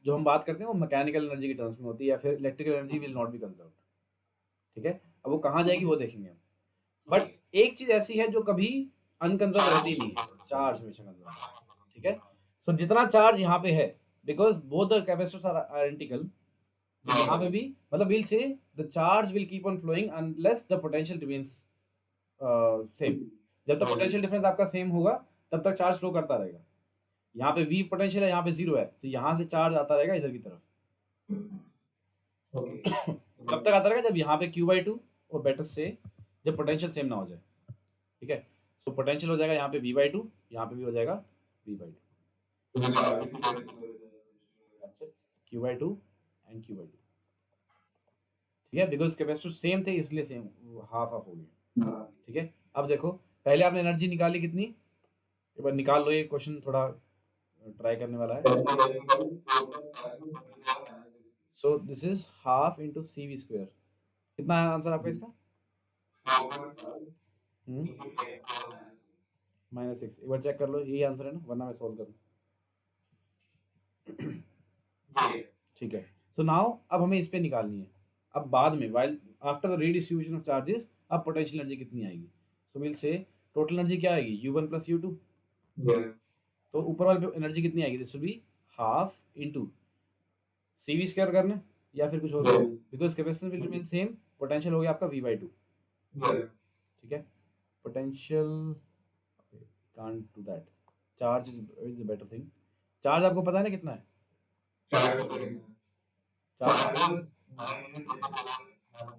जो हम बात करते हैं वो मैकेनिकल एनर्जी के टर्म्स में होती है, या फिर electrical energy will not be conserved, ठीक है। अब वो कहाँ जाएगी वो देखेंगे हम, बट एक चीज ऐसी है जो कभी अनकंजर्व रहती नहीं है, चार्ज हमेशा कंजर्व, ठीक है। सो जितना चार्ज यहाँ पे है, because both the capacitors are identical, यहाँ पे भी मतलब we'll say the charge will keep on flowing unless the potential remains same. जब तक पोटेंशियल डिफरेंस आपका सेम होगा तब तक चार्ज फ्लो करता रहेगा. यहाँ पे v पोटेंशियल है, यहाँ पे 0 है, तो यहाँ से चार्ज आता रहेगा इधर की तरफ. कब तक आता रहेगा? जब यहाँ पे q/2 और बेटर से जब पोटेंशियल सेम ना हो जाए. ठीक है, सो पोटेंशियल हो जाएगा यहाँ पे v/2, यहाँ पे भी हो जाएगा v/2. q/2 and q/2. ठीक है, बिकॉज कैपेसिटर सेम थे इसलिए सेम हाफ हाफ हो गया. ठीक है, अब देखो पहले आपने एनर्जी निकाली कितनी, एक बार निकाल लो. ये क्वेश्चन थोड़ा ट्राई करने वाला है. So this is half into cv². कितना है आंसर आपका इसका? -6. एक बार चेक कर लो, यही आंसर है ना, वरना मैं सॉल्व करूँ. ठीक है, सो नाउ अब हमें इस पे निकालनी है. अब बाद में while after the redistribution of charges अब पोटेंशियल एनर्जी कितनी आएगी. सो विल से टोटल एनर्जी क्या आएगी, u1 + u2. तो ऊपर वाले पे एनर्जी कितनी आएगी, this will be half into cv² करना या फिर कुछ और, because capacitance will remain same. Potential हो गया आपका v/2. ठीक है, potential can't do that. Charge is a better thing. Charge आपको पता है ना कितना है? चार्ज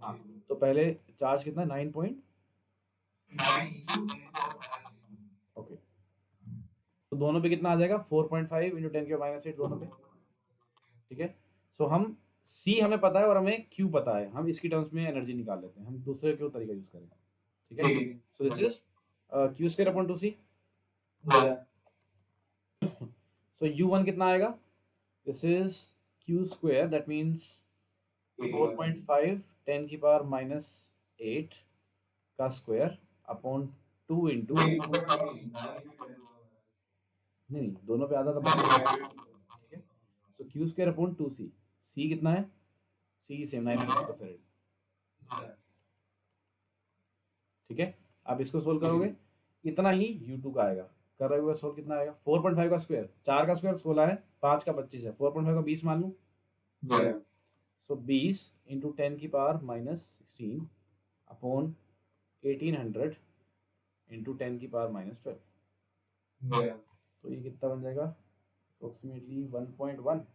हाँ, तो पहले चार्ज कितना, 9 पॉइंट. ओके, तो दोनों पे कितना आ जाएगा, 4.5 × 10⁻⁸ दोनों पे. ठीक है, सो हम C हमें पता है और हमें Q पता है, हम इसकी टर्म्स में एनर्जी निकाल लेते हैं. हम दूसरे क्यों तरीका यूज करेंगे. ठीक है, so this is q²/2c. So u1 कितना आएगा, this is q², that means 4.5 10⁻⁸ का स्क्वायर अपॉन 2 इंटू नहीं दोनों पे आधा तो. ठीक है, सो q²/2c. c कितना है, c सेम 9 फेरेड. ठीक है, आप इसको सोल्व करोगे इतना ही u2 का आएगा. कर रहे हो सोल्व, कितना आएगा, 4.5 का स्क्वायर, 4 का स्क्वायर 16 है, 5 का 25 है, 4.5 का 20 मान लूँ. सो 20 इंटू 10⁻⁻16 अपॉन 1800 इंटू 10⁻⁻12. तो ये कितना बन जाएगा, अप्रोक्सीमेटली 1.1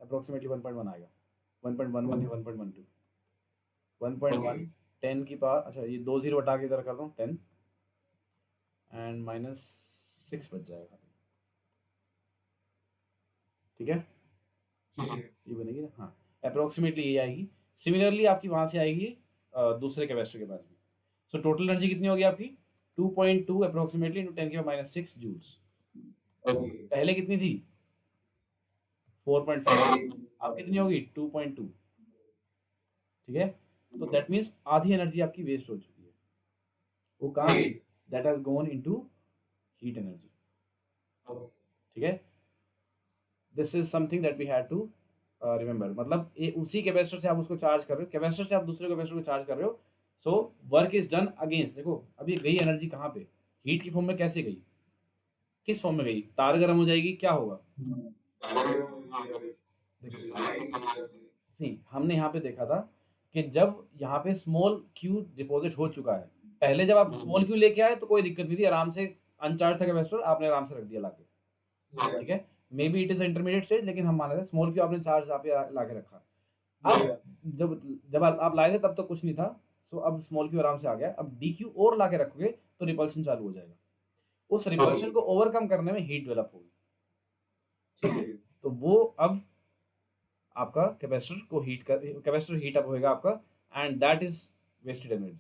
अप्रोक्सीमेटली 1.1 आएगा. 1.11 या 1.12. 1.1 10⁻, अच्छा ये 2 0 हटा के इधर कर दूँ 10 एंड -6 बच जाएगा. ठीक है, ये बनेगी ना. हाँ, अप्रोक्सीमेटली ये आएगी. सिमिलरली आपकी वहां से आएगी दूसरे कैपेसिटर के पास भी. सो टोटल एनर्जी कितनी होगी आपकी, 2.2 अप्रोक्सीमेटली इंटू 10⁻⁶ जूल्स. पहले कितनी थी, 4.5. अब कितनी होगी, 2.2. ठीक है, तो दैट मीन्स आधी एनर्जी आपकी वेस्ट हो चुकी है. वो कहाँ गई, that has gone into heat energy. ठीक है, this is something that we had to remember. मतलब ये उसी कैपेसिटर से आप उसको चार्ज कर रहे हो, कैपेसिटर से आप दूसरे कैपेसिटर को चार्ज कर रहे हो. So work is done against. देखो अब ये गई एनर्जी कहाँ पे, हीट की फॉर्म में कैसे गई, किस फॉर्म में गई, तार गर्म हो जाएगी, क्या होगा. सी हमने यहाँ पे देखा था कि जब यहाँ पे स्मॉल क्यू डिपॉजिट हो चुका है, पहले जब आप स्मॉल क्यू लेके आए तो कोई दिक्कत नहीं थी, आराम से अनचार्ज था कैपेसिटर, आपने आराम से रख दिया लाके. ठीक है, may be it is intermediate stage, लेकिन हम मान रहे थे स्मॉल क्यू आपने चार्ज यहाँ पे लाके रखा. अब जब जब आप लाए थे तब तो कुछ नहीं था. सो अब स्मॉल क्यू आराम से आ गया. अब डी क्यू और लाके रखोगे तो रिपल्शन चालू हो जाएगा. उस रिपल्शन को ओवरकम करने में हीट डेवलप होगी. तो वो अब आपका कैपेसिटर को हीट कर, कैपेसिटर हीट अप होएगा आपका, and that is wasted energy.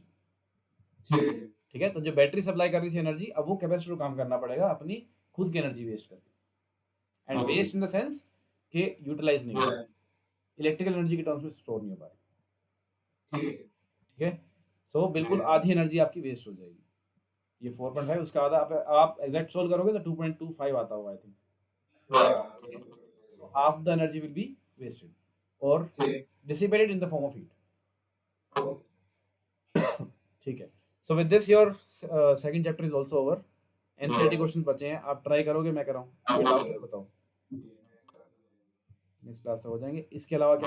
ठीक है, तो जो बैटरी सप्लाई कर रही थी एनर्जी, अब वो कैपेसिटर को काम करना पड़ेगा अपनी खुद की एनर्जी वेस्ट करके. And waste in the sense कि यूटिलाइज नहीं हो रहा, इलेक्ट्रिकल एनर्जी के टर्म्स में स्टोर नहीं हो पा रही. ठीक है, सो बिल्कुल आधी एनर्जी आपकी वेस्ट हो जाएगी. ये 4.5 उसका आधा. आप एग्जैक्ट सोल्व करोगे तो 2.25 आता होगा I think. So half the energy will be wasted or dissipated in the form of heat. ठीक है, so with this your second chapter is also over. NCERT question बचे हैं, आप ट्राई करोगे, मैं कर रहा हूँ, कोई डाउट है बताओ. नेक्स्ट क्लास तक हो जाएंगे। इसके अलावा क्या